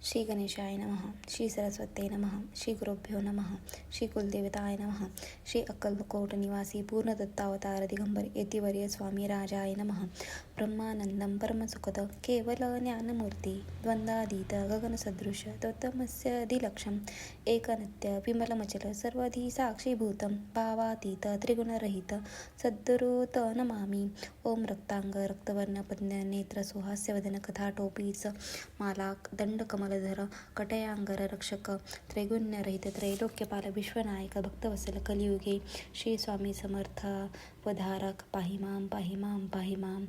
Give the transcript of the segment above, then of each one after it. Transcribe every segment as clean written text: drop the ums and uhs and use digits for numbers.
श्री गणेशाय नमः. श्री सरस्वते नमः. श्री गुरुभ्यो नमः. श्री कुलदेवताय नमः. श्री अक्कलकोट निवासी पूर्ण दत्तावतार दिगंबर यतिवर्य स्वामी राजाय नमः. ब्रह्मानंदं परमसुखद केवल ज्ञानमूर्ती द्वंद्वातीत गगनसदृश तत्त्वमस्य अधिलक्ष्यम् एकनित्य विमलमचल सर्वधी साक्षीभूतं भावातीत त्रिगुणरहित सद्गुरुत नमामि. ओम रक्तांग रक्तवर्ण पद्म नेत्र सुहास्यवदन कथाटोपीच माला दंडकमलधर कटयांगर रक्षक त्रैगुण्यरहित त्रैलोक्यपाल विश्वनायक भक्तवत्सल कलियुगे श्री स्वामी समर्थ वधारक पाहिमाम पाहिमाम पाहिमाम.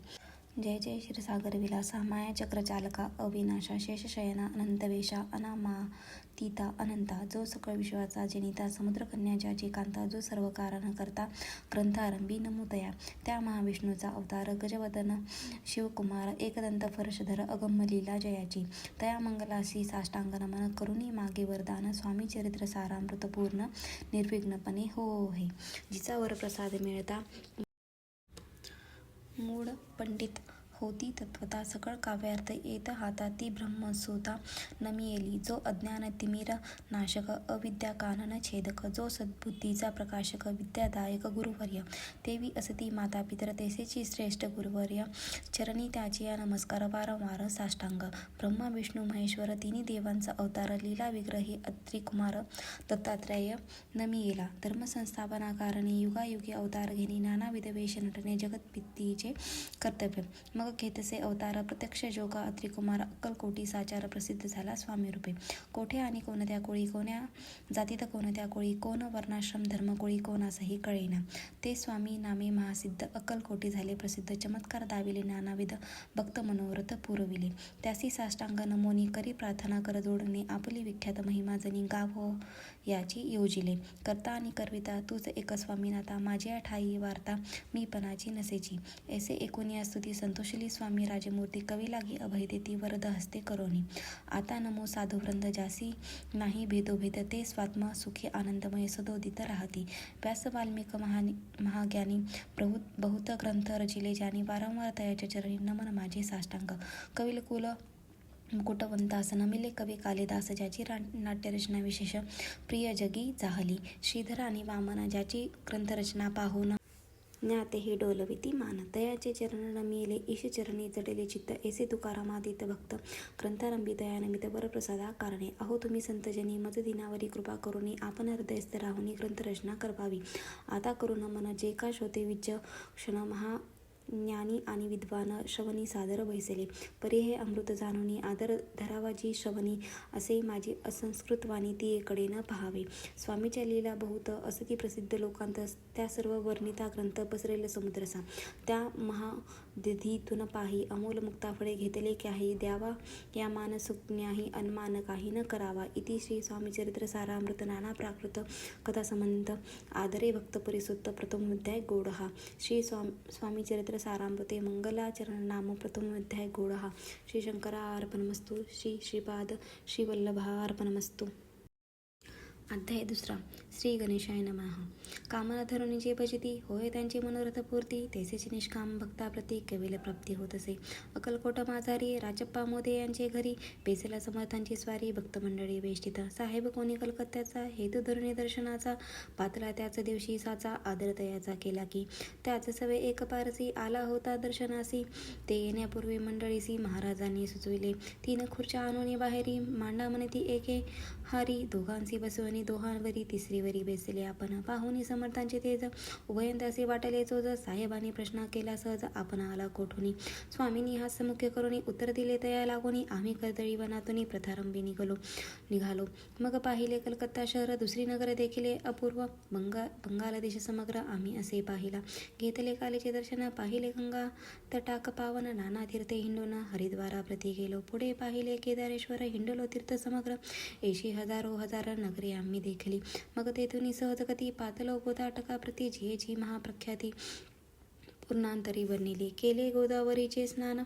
जय जय क्षीरसागर विलासा माया चक्रचालका अविनाशा शेषशयना अनंतवेशा अनामातीता अनंता जो सकळ विश्वाचा जनिता समुद्रकन्या ज्याची कांता जो सर्व कारण करता ग्रंथारंभी नमोदया त्या महाविष्णूचा अवतार गजवदन शिवकुमार एकदंत फरशधर अगम्य लीला जयाची तया मंगलासी साष्टांग नमन करुणी मागे वरदान स्वामी चरित्र सारामृत पूर्ण निर्विघ्नपणे हो हे. जिचा वरप्रसाद मिळता मूळ पंडित होती तत्वता सकळ काव्यार्थ येत हाता ती ब्रह्मसुता नमियेली जो अज्ञान तिमिर नाशक अविद्या कानन छेदक जो सद्बुद्धीचा प्रकाशक विद्यादायक गुरुवर्य देवी असती माता पितर तेसेची श्रेष्ठ गुरुवर्य चरणी त्याची या नमस्कार वारंवार साष्टांग. ब्रह्मा विष्णू महेश्वर तिन्ही देवांचा अवतार लीला विग्रही अत्रिकुमार दत्तात्रय नमियेला धर्मसंस्थापना कारणी युगायुगी अवतार घेणी नानाविध वेश नटणे जगतपित्तीचे कर्तव्य. मग घेतसे अवतार प्रत्यक्ष जोगा अत्रिकुमार अक्कलकोटी साचार प्रसिद्ध झाला स्वामी रूपे. कोठे आणि कोणत्या कोळी कोण्या जातीत कोणत्या कोळी कोण वर्णाश्रम धर्मकोळी कोणासही कळेना ते स्वामी नामे महासिद्ध अक्कलकोटी झाले प्रसिद्ध चमत्कार दाविले नानाविध भक्त मनोरथ पुरविले. त्यासी साष्टांग नमोनी करी प्रार्थना कर जोडणे आपली विख्यात महिमा जनी गाव याची योजिले. करता आणि करविता तूच एक स्वामीनाथा माझ्या ठाई वार्ता मी पणाची नसेची ऐसे एकूण या स्तुती संतोषली स्वामी राजमूर्ती कवी लागी अभय देती वरद हस्ते करोनी. आता नमो साधुवृंद जासी नाही भेदोभेद ते स्वात्म सुखी आनंदमय सदोदित राहती. व्यास वाल्मिक महाज्ञानी बहुत ग्रंथ रचिले ज्यांनी वारंवार तयाच्या चरणी नमन माझे साष्टांग. कविकुल मुकुटवंतास नमिले कवी कालिदास ज्याची नाट्यरचना विशेष प्रिय जगी जाहली. श्रीधर आणि वामन ज्याची ग्रंथरचना पाहून ज्ञातेही डोलविती मान. तयाचे चरण नमिले ईश चरणी जडले चित्त ऐसे तुकारामादित भक्त ग्रंथारंभी तयानमित वरप्रसादा कारणे. अहो तुम्ही संतजनी मज दिनावरी कृपा करुनी आपण हृदयस्थ राहुनी ग्रंथरचना करवावी. आता करू नमन जे का श्रोते विचक्षण महाज्ञानी आणि विद्वान श्रवणी सादर बैसले. परी हे अमृत जाणुनी आदर धरावा जी श्रवणी असे माझी असंस्कृत वाणी ती एकडे न पहावे. स्वामीच्या लीला बहुत असती प्रसिद्ध लोकांत त्या सर्व वर्णिता ग्रंथ पसरेल समुद्रसा. त्या महादधीतून पाही अमोल मुक्ताफळे घेतले क्याही द्यावा या मानसुज्ञाही अनमान काही न करावा. इति श्री स्वामीचरित्र सारामृत नाना प्राकृत कथासंबंध आदरे भक्त परिसुत्त प्रथमोध्याय गोडहा. श्री स्वामीचरित्र सारामृते मंगलाचरण नाम प्रथमोध्याय गोडहा. श्री शंकरार्पणमस्तु. श्री श्रीपाद श्रीवल्लभार्पणमस्तु. अध्याय दुसरा. श्री गणेशाय नमः. कामना धरुणी जे भजती होय त्यांची मनोरथ पूर्ती तैसेच निष्काम भक्ताप्रती कविल प्राप्ती होत असे. अक्कलकोट माझारी राजप्पा मोदे यांचे घरी बेसेला समर्थांची स्वारी भक्तमंडळी वेष्टित. साहेब कोणी कलकत्त्याचा हेतू धरुणी दर्शनाचा पातला त्याच दिवशी साचा आदर तयाचा केला की त्याच सवे एक पारसी आला होता दर्शनासी. ते येण्यापूर्वी मंडळीसी महाराजांनी सुचविले 3 खुर्च्या आणून बाहेरी मांडा म्हणे ती एके हारी. दोघांसी बसवणी दोहांवरी तिसरीवरी बेसले आपण पाहुनी समर्थांचे तेज उभयंतासी वाटले चोज. साहेबांनी प्रश्न केला सहज आपण आला कोठुनी. स्वामींनी हास्यमुख्य करुणी उत्तर दिले तया लागोनी आम्ही कर्दळी वनातून प्रथारंभी निघालो. मग पाहिले कलकत्ता शहर दुसरी नगर देखिले अपूर्व बंगाल देश समग्र आम्ही असे पाहिला. घेतले कालेचे दर्शन पाहिले गंगा तटाक पावन नाना तीर्थे हिंडून हरिद्वारा प्रति गेलो. पुढे पाहिले केदारेश्वर हिंडलो तीर्थ समग्र 80,000 हजार नगरे आम्ही देखली. मग तेथून सहजगती पातलो गोदाटका प्रति जियेची महाप्रख्याती पूर्णांतरी वर्णिली. केले गोदावरीचे स्नान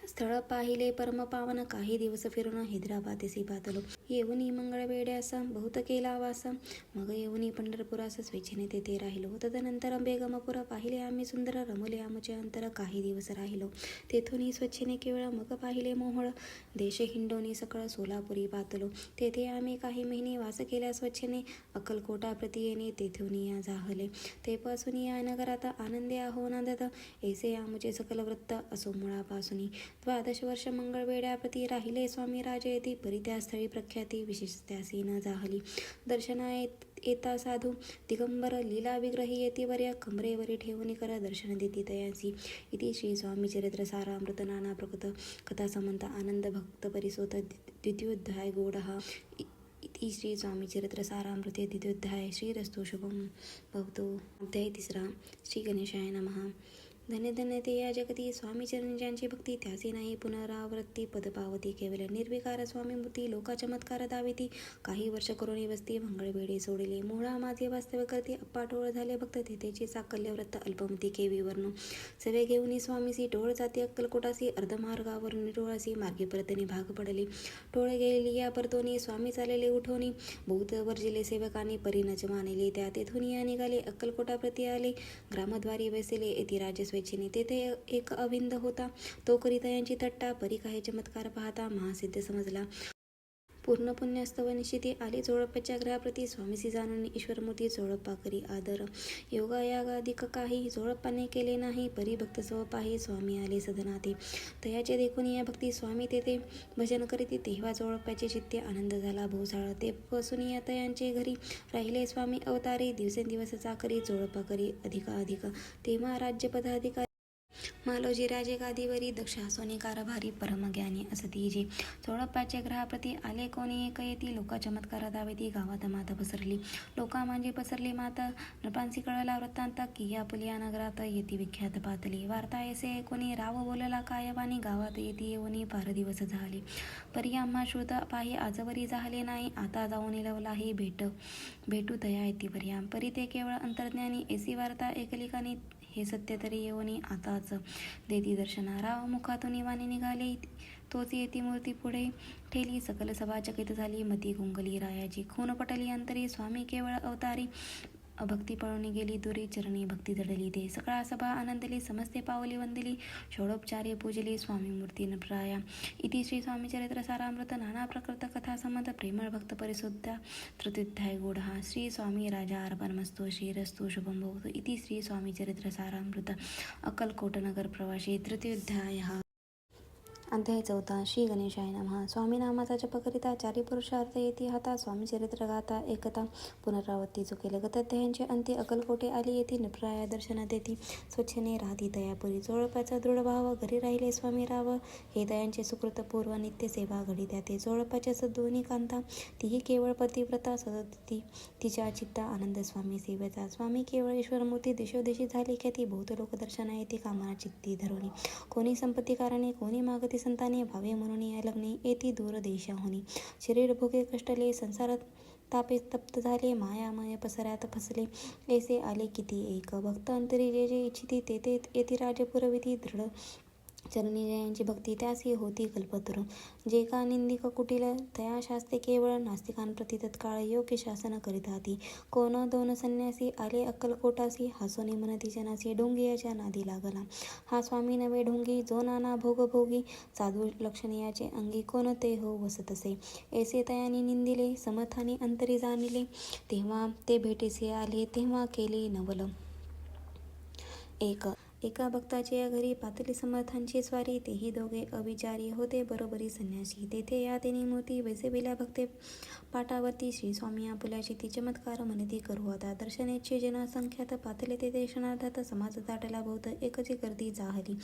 स्थळ पाहिले परम पावन, काही दिवस फिरून हैदराबादेसी पातलो. येऊनी मंगळवेढ्यासा बहुत केला वासा, मग येऊनी पंढरपुरास स्वेच्छेने तेथे राहिलो. तदनंतर बेगमपुरा पाहिले आम्ही सुंदर, रमले आमचे अंतर, काही दिवस राहिलो तेथून स्वच्छेने केवळ. मग पाहिले मोहोळ देश हिंडोनी सकळ, सोलापुरी पातलो. तेथे आम्ही काही महिने वास केला स्वच्छेने, अक्कलकोटा प्रति येणे तेथून या जाहले. ते पासून या नगरात आनंदे आहो नांदत, ऐसे आमचे सकल वृत्त असो मुळापासून. 12 वर्ष मंगळवेढ्याप्रती राहिले स्वामी राजे येती, परी त्या स्थळी प्रख्याती विशेष त्यासी न जाहली. दर्शना येता साधू दिगंबर, लीला विग्रही येती वर्य, कमरेवरी ठेवून कर दर्शन देती तयांसी. इति श्री स्वामी चरित्र सारामृत नाना प्रकृत कथा समंत आनंद भक्त परिसोत द्वितीयोध्याय गोडहा. इति श्री स्वामी चरित्र सारामृते द्वितीयोध्याय. श्रीरस्तु शुभम भवतु. अध्याय 3. श्री गणेशाय नमः. धन्य धन्य ते या जगती स्वामी चरणी ज्यांची भक्ती, त्याचे नाही पुनरावृत्ती पद पावती. केवल निर्विकार स्वामी मूर्ती लोका चमत्कार दाविती, काही वर्ष करुणी वस्ती मंगळवेढे सोडिले. मोहळा माझे वास्तव्य करती, अप्पा टोळ झाले भक्त, तेथेचे साकल्य व्रत अल्पमती केवी वर्णू. सवे घेऊनी स्वामीसी टोळ जाती अक्कलकोटासी, अर्धमार्गावरून निटोळासी मार्गे परतने भाग पडले. टोळ गेली या परतोनी, स्वामी चालले उठोनी, बहुत वर्जिले सेवकांनी परीनच मानिले. त्या तेथून या निघाले अक्कलकोटा प्रति आले, ग्रामद्वारी बसले येती राज्य स्वेच्छेने. तेथे एक अविंद होता, तो करिता यांची थट्टा, परी काही चमत्कार पाहता महासिद्ध समजला. पूर्ण पुण्यस्तव निश्चिती आले जोडप्पाच्या ग्रहाप्रती, स्वामीसी जाणून ईश्वरमूर्ती जोडप्पा करी आदर. योगायागाधिक काही जोडप्पाने केले नाही, परी भक्त सव पाही स्वामी आले सदनाते. तयाचे देखून या भक्ती स्वामी तेथे भजन करीती, तेव्हा जोडप्पाचे चित्ते आनंद झाला भोसाळ. ते पासून या तयांचे घरी राहिले स्वामी अवतारी, दिवसेंदिवस चाकरी जोडप्पा करी अधिकाधिक. तेव्हा राज्यपदाधिकारी मालोजी राजे गादीवरी, दक्ष सोनी कारभारी परमज्ञानी असती जे. जोडप्पाच्या ग्रहाप्रती आले कोणी एक येती, लोका चमत्कार दावेती गावात मात पसरली. लोका म्हणजे पसरली मात, नृपांसी कळला वृत्तांत, किया पुलिया नगरात येती विख्यात पातली. वार्ता ऐसे कोणी राव बोलला कायवानी, गावात येती येऊनी फार दिवस झाले. परी आम्हा श्रुत पाही आजवरी झाले नाही, आता जाऊन लवलाही भेटू तया येती पर्या. परी ते केवळ अंतर्ज्ञानी, ऐसी वार्ता ऐकलिकानी, हे सत्य तरी येऊनी आताच देती दर्शना. राव मुखातून वाणी निघाले, तोच येती मूर्ती पुढे ठेली. सकल सभा चकित झाली, मती गुंगली रायाची, खून पटली अंतरी, स्वामी केवळ अवतारी. अभक्ती पळून गेली दुरी, चरणी भक्ती जडली ते. सकाळ सभा आनंदली, समस्ते पावली वंदली, षोडोपचार्य पूजली स्वामी मूर्ती नप्राया. इति श्री स्वामी चरित्र सारामृत नाना प्रकृत कथा संबंध प्रेमळ भक्त परिशुद्ध तृतीयोध्याय गोडहा. श्री स्वामी राजा अर्पणमस्तु. श्रीरस्तु शुभम भवतु. इति श्री स्वामी चरित्र सारामृत अक्कलकोट नगर प्रवासी तृतीयोध्याय. अध्याय 4. श्री गणेशाय नमः. स्वामी नामाचा जप करिता चारी पुरुषार्थ येती हाता, स्वामी चरित्र गाता एकता पुनरावृत्ती चुकेल. गताध्यायांचे अंती अक्कलकोटे आली येती, नृपराया दर्शन देती स्वच्छने राहती तयापुरी. जोडप्याचा दृढ भाव घरी राहिले स्वामी राव, हे दयांचे सुकृत पूर्व नित्य सेवा घडी त्याते. जोडप्याच्या सद्गुणी कांता, तीही केवळ पतिव्रता सदती, तिच्या चित्ता आनंद स्वामी सेवेचा. स्वामी केवळ ईश्वरमूर्ती, दिशोदिशी झाली ख्याती, बहुत लोक दर्शना येती कामना चित्ती धरुनी. कोणी संपत्ती कारणे, कोणी मागती संताने, भावे म्हणून या लग्ने येती दूर देशाहुनी. शरीर भोगे कष्टले, संसारात तापे तप्त झाले, मायामय पसऱ्यात फसले, ऐसे आले किती एक. भक्त अंतरी जे जे इच्छिती, तेथे येती राज पुरविती. दृढ चरणी जयांची भक्ती, त्यासी होती कल्पतरू. जे का निंदिक कुटील, तया शास्ते केवळ, नास्तिकांप्रती तत्काळ योग्य शासन करीताती. कोण दोन संन्यासी आले अक्कलकोटासी, हासोनी म्हणती जनासी, ढोंगियाच्या नादी लागला. हा स्वामी नवे ढोंगी, जो नाना भोग भोगी, साधू लक्षणीयाचे अंगी, कोण ते हो वसतसे. ऐसे तयानी निंदिले, समर्थानी अंतरी जाणिले, तेव्हा ते भेटीसे आले, तेव्हा केले नवल. एका भक्ताचे या घरी पातळी समर्थांची स्वारी, तेही दोघे अविचारी होते बरोबरी संन्यासी. तेथे या तेनी मूर्ती बैसविल्या भक्ते पाटावरती. श्री स्वामी आपुल्याची ती चमत्कार म्हणती करू आता. दर्शनेच्छे जनसंख्यात पातले तेथे क्षणार्धात, समाज दाटला बहुत एकची गर्दी जाहली.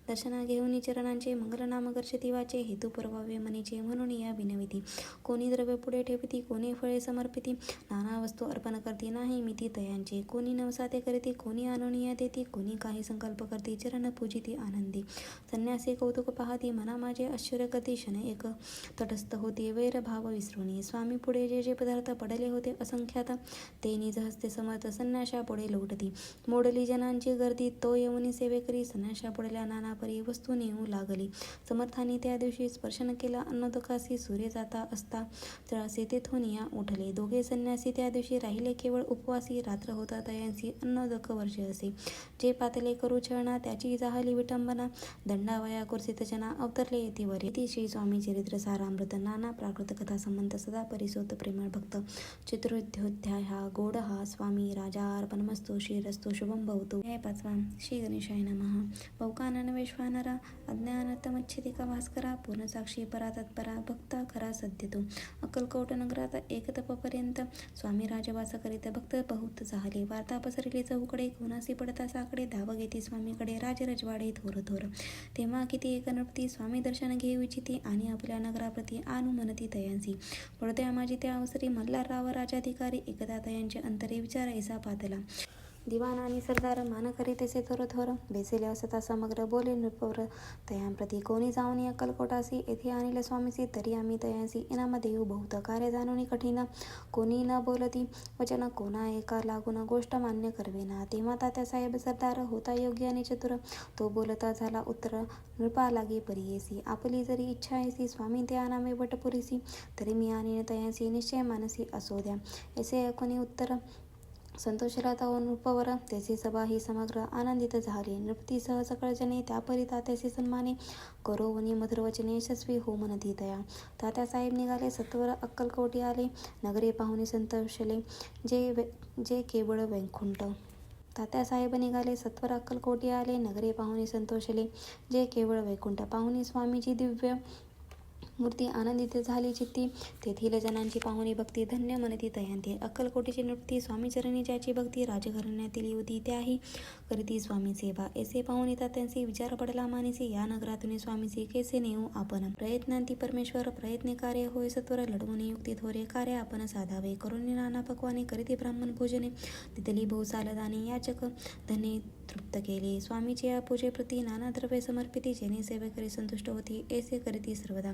दर्शना घेऊन चरणांचे मंगलनाम गर्षती वाचे, हेतू पुरवावे मनीचे म्हणून या विनविती. कोणी द्रव्य पुढे ठेवती, कोणी फळे समर्पिती, नाना वस्तू अर्पण करती नाही मिती तयांचे. कोणी नवसाते करीती, कोणी आणून या देती, कोणी काही संकल्प संकल्प करती चरण पूजिती आनंदी. संन्यासी कौतुक पाहती मना माझे आश्चर्य करती क्षण एक तटस्थ होती वैरभाव विसरुनी. स्वामी पुढे जे जे पदार्थ पडले होते असंख्यात ते निज हस्ते समर्थ संन्याशा पुढे लोटती. मोडली जनांची गर्दी तो येऊनी सेवेकरी. संन्याशा पुढल्या नाना परी वस्तू नेऊ लागली. समर्थांनी त्या दिवशी स्पर्शन केला अन्नोदकासी. सूर्य जाता असता तळासी तेथून या उठले. दोघे संन्यासी त्या दिवशी राहिले केवळ उपवासी. रात्र होता तयांसी अन्नोदक वर्ष असे. जे पातले करू छळना त्याची जाहली विटंबना. दंडावया कुर्सीत जना अवतरले येतीवरी. इति श्री स्वामी चरित्र सारामृत. नाना प्राकृत कथा संबंध सदा परिसोत प्रेमळ भक्त. चतुर्थोध्याय हा गोड हा. स्वामी राजार्पणमस्तु. श्रीरस्तु शुभं भवतु. अध्याय 5. श्री गणेशाय नमः. बहुकानन वैश्वानरा अज्ञानतमच्छिदिका भास्करा. पूर्णसाक्षी परा तत्परा भक्ता खरा सद्य तो. अक्कलकोट नगरात एक तपपर्यंत स्वामी राजवास करीत भक्त बहुत झाले. वार्ता पसरली चहूकडे. कोणासी पडता साकडे. धाव घेती स्वामीकडे राजरजवाडे थोर थोर. तेव्हा किती एक नृपती स्वामी दर्शन घेऊ इच्छिती आणि आपल्या नगराप्रती आणू म्हणती तयांसी. पडद्या माझी त्या अवसरी मल्हारराव राजाधिकारी. एकदा तयांचे अंतरे विचार ऐसा पातला. दिवाण आणि सरदार मान करी तसे थोर थोर. बेसेले असता समग्र बोले नृपवर तयांप्रती. कोणी जाऊनी अक्कलकोटासी येथे आणले स्वामीसी. तरी आम्ही तयांसी इनाम देऊ बहुत. कार्य जाणूनी कठीण कोणी न बोलती वचन. कोणा एका लागून गोष्ट मान्य करवेना. तेव्हा तात्यासाहेब सरदार होता योग्य आणि चतुर. तो बोलता झाला उत्तर नृपा लागे परीयसी. आपली जरी इच्छा ऐसी स्वामी ते आणावे वटपुरीसी. तरी मी आणीन तयांसी निश्चय मानसी असो द्या. ऐसे ऐकूनी उत्तर संतोषला तो नृपवर. त्याची सभा ही समग्र आनंदित झाली. नृपतीसह सकळ जने त्यापरी तात्यासी सन्माने. करोवनी मधुर वचने यशस्वी हो म्हणती तया. तात्यासाहेब निघाले सत्वर अक्कलकोटी आले. नगरे पाहुणे संतोषले जे केवळ वैकुंठ. तात्यासाहेब निघाले सत्वर अक्कलकोटी आले. नगरे पाहुणे संतोषले जे केवळ वैकुंठ. पाहुणी स्वामीची दिव्य मूर्ती आनंदित झाली चित्ती. तेथील जनांची पाहुणी भक्ती धन्य म्हणती तयांती. अक्कलकोटीची नृपती स्वामीचरणी ज्याची भक्ती. राजघराण्यातील युवती त्याही करीती स्वामी सेवा. ऐसे पाहुणी तात्यांसी विचार पडला मानिसी. या नगरातून स्वामीसी कैसे नेऊ आपण. प्रयत्नांती परमेश्वर प्रयत्ने कार्य होय सत्वर. लढवून युक्ती थोरे कार्य आपण साधावे. करुणी नाना पक्वाने करीती ब्राह्मण भोजने. तिथली बहुसाल दाने याचक धने तृप्त केले. स्वामीचे पूजेप्रती नाना द्रव्ये समर्पिती. जेणे सेवेकरी संतुष्ट होती ऐसे करीती सर्वदा.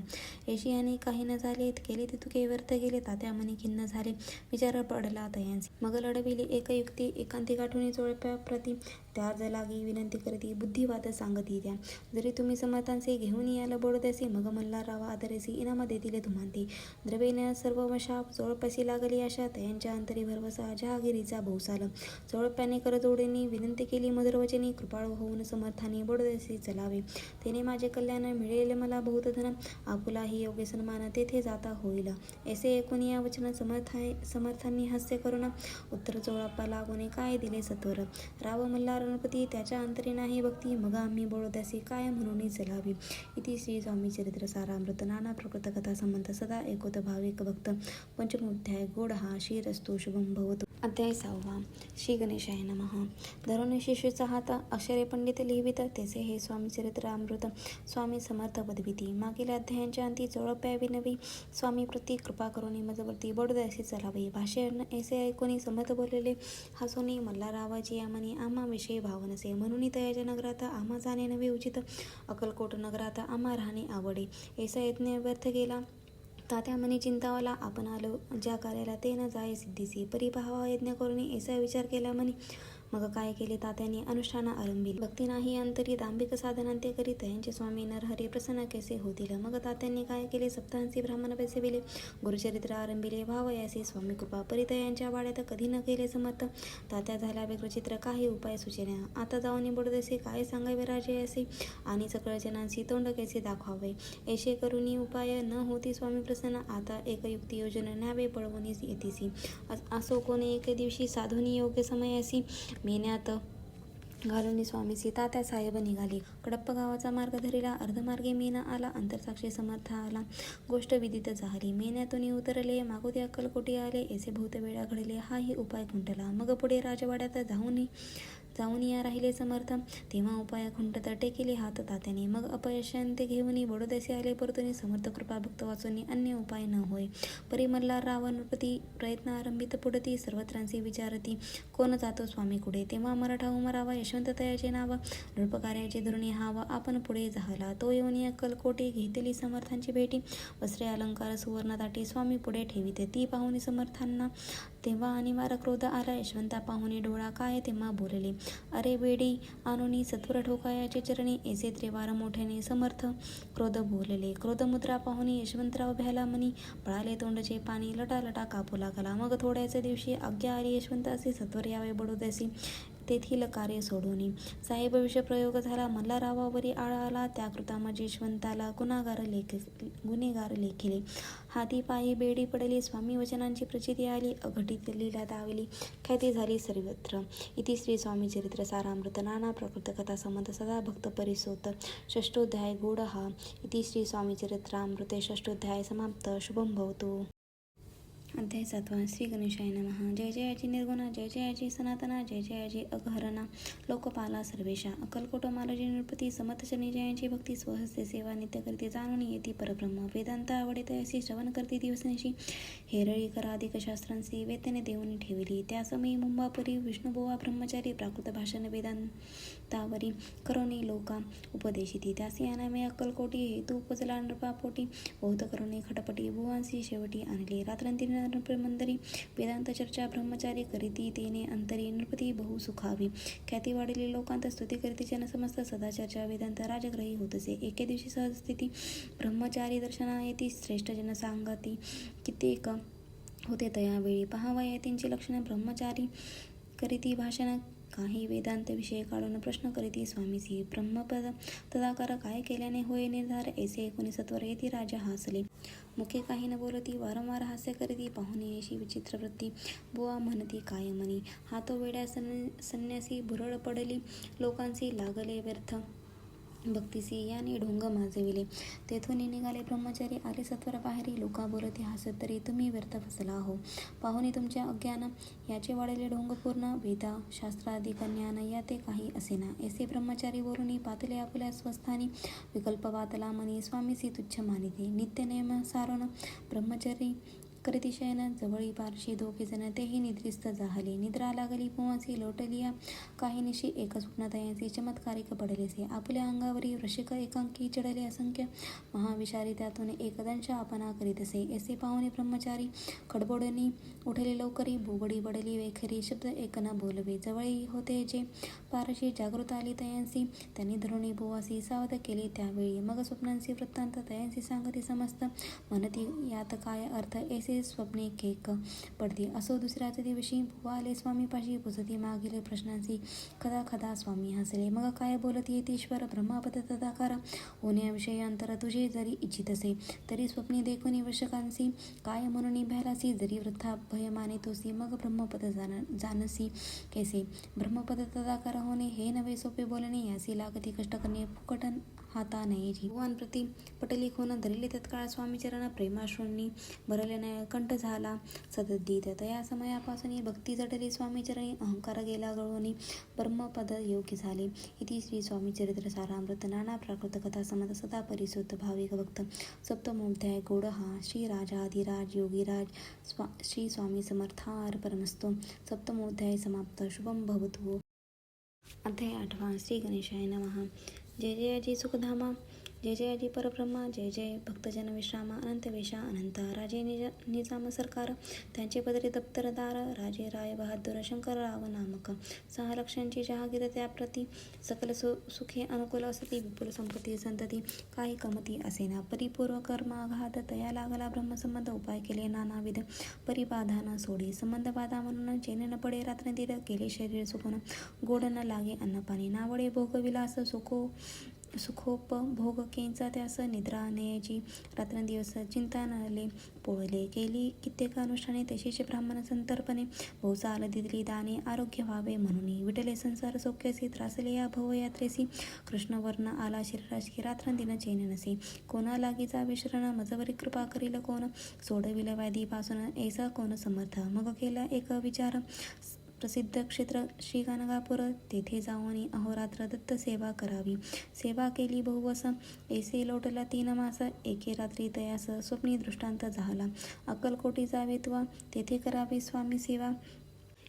ऐशी आणि काही न झाले केले ते तुके व्यर्थ गेले. तात्या मनी खिन्न झाले विचार पडला तयांसी. मग लढविली एक युक्ती एकांती गाठून जोडप्याप्रती. त्या जलागी विनंती करती बुद्धिवाद सांगती त्या. जरी तुम्ही समर्थांचे घेऊन याल बोडद्यासी. मग मल्हारराव आदरेसी इनाम देतील तुम्हांती. द्रव्येन सर्व वशा जोडप्यासी लागली आशा. तयांच्या अंतरी भरवसा जहागिरीचा बहुसाल. जोडप्याने करजोडीने विनंती केली मधुर वचनी. कृपाळू होऊन समर्थांनी बोडद्यासी चलावे. तेने माझे कल्याण मिळेल मला बहुत धन. आपुलाही योग्य सन्मान तेथे जाता होईल. ऐसे ऐकून या वचन समर्थांनी हास्य करून उत्तर जोडप्पा लागून काय दिले सत्वर. राव मल्हार गणपती त्याच्या अंतरी नाही भक्ती. मग आम्ही बोडद्यासी काय म्हणून चलावी. इति श्री स्वामी चरित्र सारामृत. नाना प्रकृत कथा संबंध सदा ऐकोत भाविक भक्त. पंचमोध्याय गोड हा. श्रीरस्तु शुभं भवतु. अध्याय 6. श्री गणेशाय नमः. धरून शिष्यूचा हात अक्षरे पंडित लिहिवित. त्याचे हे स्वामी चरित्र अमृत. स्वामी समर्थ पदविती. मागील अध्यायांच्या अंती जोडप्या विनवी. स्वामी प्रती कृपा करुणी मजवर्ती बोडद्यासी चलावे. भाष्य ऐसे ऐकूनी समर्थ बोललेले हसोनी. मल्हाररावाची आमनी आम्हा विषयी भाव नसे. म्हणून तयाच्या नगरात आम्हा जाणे नवे उचित. अक्कलकोट नगरात आम्हा राहणे आवडे. ऐसा यत्न व्यर्थ गेला. तात्या मनी चिंतावला. आपण आलो ज्या कार्याला ते न जाय सिद्धीसी. परिभावा यज्ञ करून ऐसा विचार केला म्हणी. मग काय केले तात्यांनी अनुष्ठान आरंभिले. भक्ती नाही अंतरी दांभिक साधनांते करी. तयांचे स्वामी नरहरी प्रसन्न कैसे होतील. मग तात्यांनी काय केले सप्तांसी ब्राह्मण पैसेविले. गुरुचरित्र आरंभिले भावयासी. स्वामी कृपा परितयांच्या वाड्यात कधी न केले समर्थ. तात्या झाला व्यग्रचित्र काही उपाय सुचेना. आता जाऊन बोडदेसी काय सांगावे राजयासी. आणि सकळ जनांसी तोंड कैसे दाखवावे. ऐसे करुनी उपाय न होती स्वामी प्रसन्न. आता एक युक्ती योजन न्यावे पळवून येतीसी. असो कोणी एक दिवशी साधुनी योग्य समयासी. मेन्यात घालून स्वामीसी तात्यासाहेब निघाले. कडप्प गावाचा मार्ग धरिला. अर्धमार्गे मेना आला. अंतरसाक्षी समर्थ आला. गोष्ट विदित झाली. मेन्यातून उतरले. मागोते अक्कलकोटी आले. ऐसे बहुत वेळा घडले. हाही उपाय खुंटला. मग पुढे राजवाड्यात जाऊन या राहिले समर्थ. तेव्हा उपाया खुंटत टेकेले हात तात्याने. मग अपयशांते घेऊन बडोदेसे आले परतुनी समर्थ कृपा भक्त वाचून अन्य उपाय न होय. परी मल्हार राव नृपती प्रयत्न आरंभित पुढती सर्वत्रांचे विचारती कोण जातो स्वामी कुठे. तेव्हा मराठा उमरावा यशवंत तयाचे नाव नृपकार्याचे धोरणे हाव आपण पुढे झाला. तो येऊन अक्कलकोटी घेतली समर्थांची भेटी. वस्त्रे अलंकार सुवर्ण ताटी स्वामी पुढे ठेवीत. ती पाहुणी समर्थांना तेव्हा अनिवार्य क्रोध आला. यशवंता पाहुणे डोळा काय तेव्हा बोलले अरे बेडी आणूनी सत्वर ठोकायाचे चरणी. ऐसे त्रिवार मोठ्याने समर्थ क्रोध बोलले. क्रोधमुद्रा पाहुणी यशवंतराव भ्याला मनी. पळाले तोंडचे पाणी लटालटा कापू लागला. मग थोड्याच दिवशी आज्ञा आली यशवंतासी सत्वर यावे बडोदेसी तेथील कार्य सोडून. साहेब विषप्रयोग झाला मल्हाररावावरी आळा आला. त्या कृतामध्ये यशवंताला गुन्हेगार लेखिले. हाती पायी बेडी पडली. स्वामी वचनांची प्रचिती आली. अघटित लीला दावली ख्याती झाली सर्वत्र. इति श्री स्वामी चरित्र सारामृत नाना प्रकृत कथा संबंध सदा भक्त परिसोत. षष्ठोध्याय गूढ हा. इति श्री स्वामी चरित्रामृते षष्ठोध्याय समाप्त. शुभम भवतु. अध्याय 7. श्री गणेशाय नमः. जय जयाची निर्गुणा जय जयाची सनातना जय जयाची अघहरणा लोकपाला सर्वेशा. अक्कलकोट मालोजी नृपती समर्थचरणी जयांची भक्ती स्वहस्ते सेवा नित्य करते जाणून येती परब्रह्म. वेदांत आवडे तयासी श्रवण करते दिवसनिशी. हेरळी कराधिक शास्त्रांसी वेतने देऊन ठेविली. त्या समयी मुंबापुरी विष्णुबुवा ब्रह्मचारी प्राकृत भाषण वेदांतावरी करोनी लोका उपदेशिती. त्यासी अनामे अक्कलकोटी हेतू उपजला नृपापोटी. बहुत करोनी खटपटी भुवांसी शेवटी आणले. रात्रंती नृपमंदरी वेदांत चर्चा ब्रह्मचारी करीती तेने अंतरी. नृपती बहु सुखावी ख्याती वाढली लोकांत स्तुती करीती जन समस्त सदा चर्चा वेदांत राजग्रही होतसे. एके दिवशी सहज स्थिती ब्रह्मचारी दर्शना येती. श्रेष्ठ जन सांगती कित्येक होते तयावेळी. पहावा येतींची लक्षण ब्रह्मचारी करीती भाषण. काही वेदांत विषय काढून प्रश्न करीती स्वामीसी. ब्रह्मपद तदाकार काय केल्याने होय निर्धार. ऐसे ऐकून सत्वर येती राजा हासले. मुखे काही न बोलती वारंवार हास्य करीती. पाहुणे अशी विचित्र वृत्ती बुवा म्हणती काय म्हणी. हा तो वेड्या संन्यासी भुरळ पडली लोकांसी लागले व्यर्थ भक्तीसी याने ढोंग माजविले. तेथून निघाले ब्रह्मचारी आले सत्वर बाहेरी. लोका बोलती हसत तरी तुम्ही व्यर्थ फसला हो. पाहुणे तुमच्या अज्ञान याचे वाढले ढोंग पूर्ण. वेदा शास्त्राधिक ज्ञान याते काही असेना. ऐसे ब्रह्मचारी वरुणी पातले आपुल्या स्वस्थानी. विकल्प वातला मनी स्वामीसी तुच्छ मानिते. नित्य नेम सारण ब्रह्मचारी करीती शयन. जवळी पारशी दोघेजण तेही निद्रिस्त जाहले. निद्रा लागली पुवासी लोटलिया काही निशी. एक स्वप्न तयांचे चमत्कारिक पडलेसे. आपल्या अंगावरी वृश्चिक एकांकी चढले असंख्य. महाविषारी त्यातून एक दंश आपणा करीतसे. ऐसे पाहुणे ब्रह्मचारी खडबडणी उठले लवकरी. बोबडी बडली वेखरी शब्द एक न बोलवे. जवळी होते जे पारशी जागृत आली तयांसी. त्यांनी धरुणी बुवासी सावध केले त्यावेळी. मग स्वप्नांची वृत्तांत तयांसी सांगती समस्त. म्हणती यात काय अर्थ ऐसे स्वप्ने केक पडती. असो दुसऱ्याच दिवशी बुवा आले स्वामीपाशी. पुसती मागील प्रश्नांची खदा खदा स्वामी हसले. मग काय बोलती येतीश्वर ब्रह्मपद तदाकार. होण्याविषयी अंतर तुझे जरी इच्छितसे तरी स्वप्ने देखुनी वशकांसी. काय म्हणून भ्यालासी जरी वृथा भय मानितोसी. मग ब्रह्मपद जानसी कैसे. ब्रह्मपद तदाकार होणे हे नवे सोपे बोलणे. यासी लागती कष्ट करणे फुकट हाता नयेची. भगवान प्रति पटली खून धरले तत्काळ स्वामीचरण. प्रेमाश्रूंनी भरल्याने कंठ झाला सदद्दीत. तया समयापासून भक्ती जटली स्वामीचरणी. अहंकार गेला गळून ब्रह्मपद योगी झाले. इति श्री स्वामी चरित्र सारामृत नाना प्राकृत कथा संबंध सदा परिसुत भाविक भक्त. सप्तमोध्याय गौड हा. श्री राजाधिराज योगीराज श्री स्वामी समर्थार्पणमस्तु. सप्तमोध्याय समाप्त. शुभम भवतु. अध्याय 8. श्री गणेशाय नमः. जय जयाजी सुखधामा जय जयाजी परब्रह्मा. जय जय भक्तजन विश्रामा. अनंत वेशा अनंत राजे निजाम सरकार. त्यांचे पदरी दप्तरदार राजे राय बहादूर शंकरराव नामक. 6 लक्षांची जहागीर त्याप्रती. सकल सुखे अनुकूल असती. विपुल संपत्ती संतती काही कमती असेना. परिपूर्व कर्माघात तया लागला ब्रह्मसंबंध. उपाय केले नानाविध परिबाधा सोडी. संबंध बाधा म्हणून चैन न पडे रात्रंदिर. केले शरीर सुकून गोड न लागे अन्नपाणी. नावडे भोगविलास सुखोपभोग केंचा त्यास. निद्रा नयेची रात्रंदिवस चिंता नले पोळले. केली कित्येक अनुष्ठाने तसेच ब्राह्मण संतर्पणे. बहुसाल दिली दाने आरोग्य व्हावे म्हणून. विटले संसार सौख्यसी त्रासले या भवयात्रेसी. कृष्णवर्ण आला शरीराशी रात्रंदिन चैन नसे. कोणा लागीचा विश्रण मजवरी कृपा करील कोण. सोडविल व्याधीपासून ऐसा कोण समर्थ. मग केला एक विचार प्रसिद्ध क्षेत्र श्री गाणगापूर, तेथे जाऊन अहोरात्र दत्त सेवा करावी. सेवा केली बहुवस, ऐसे लोटला 3 मास, एके रात्री तयास स्वप्नी दृष्टांत झाला. अक्कलकोटी जावे त्वा, तेथे करावी स्वामी सेवा.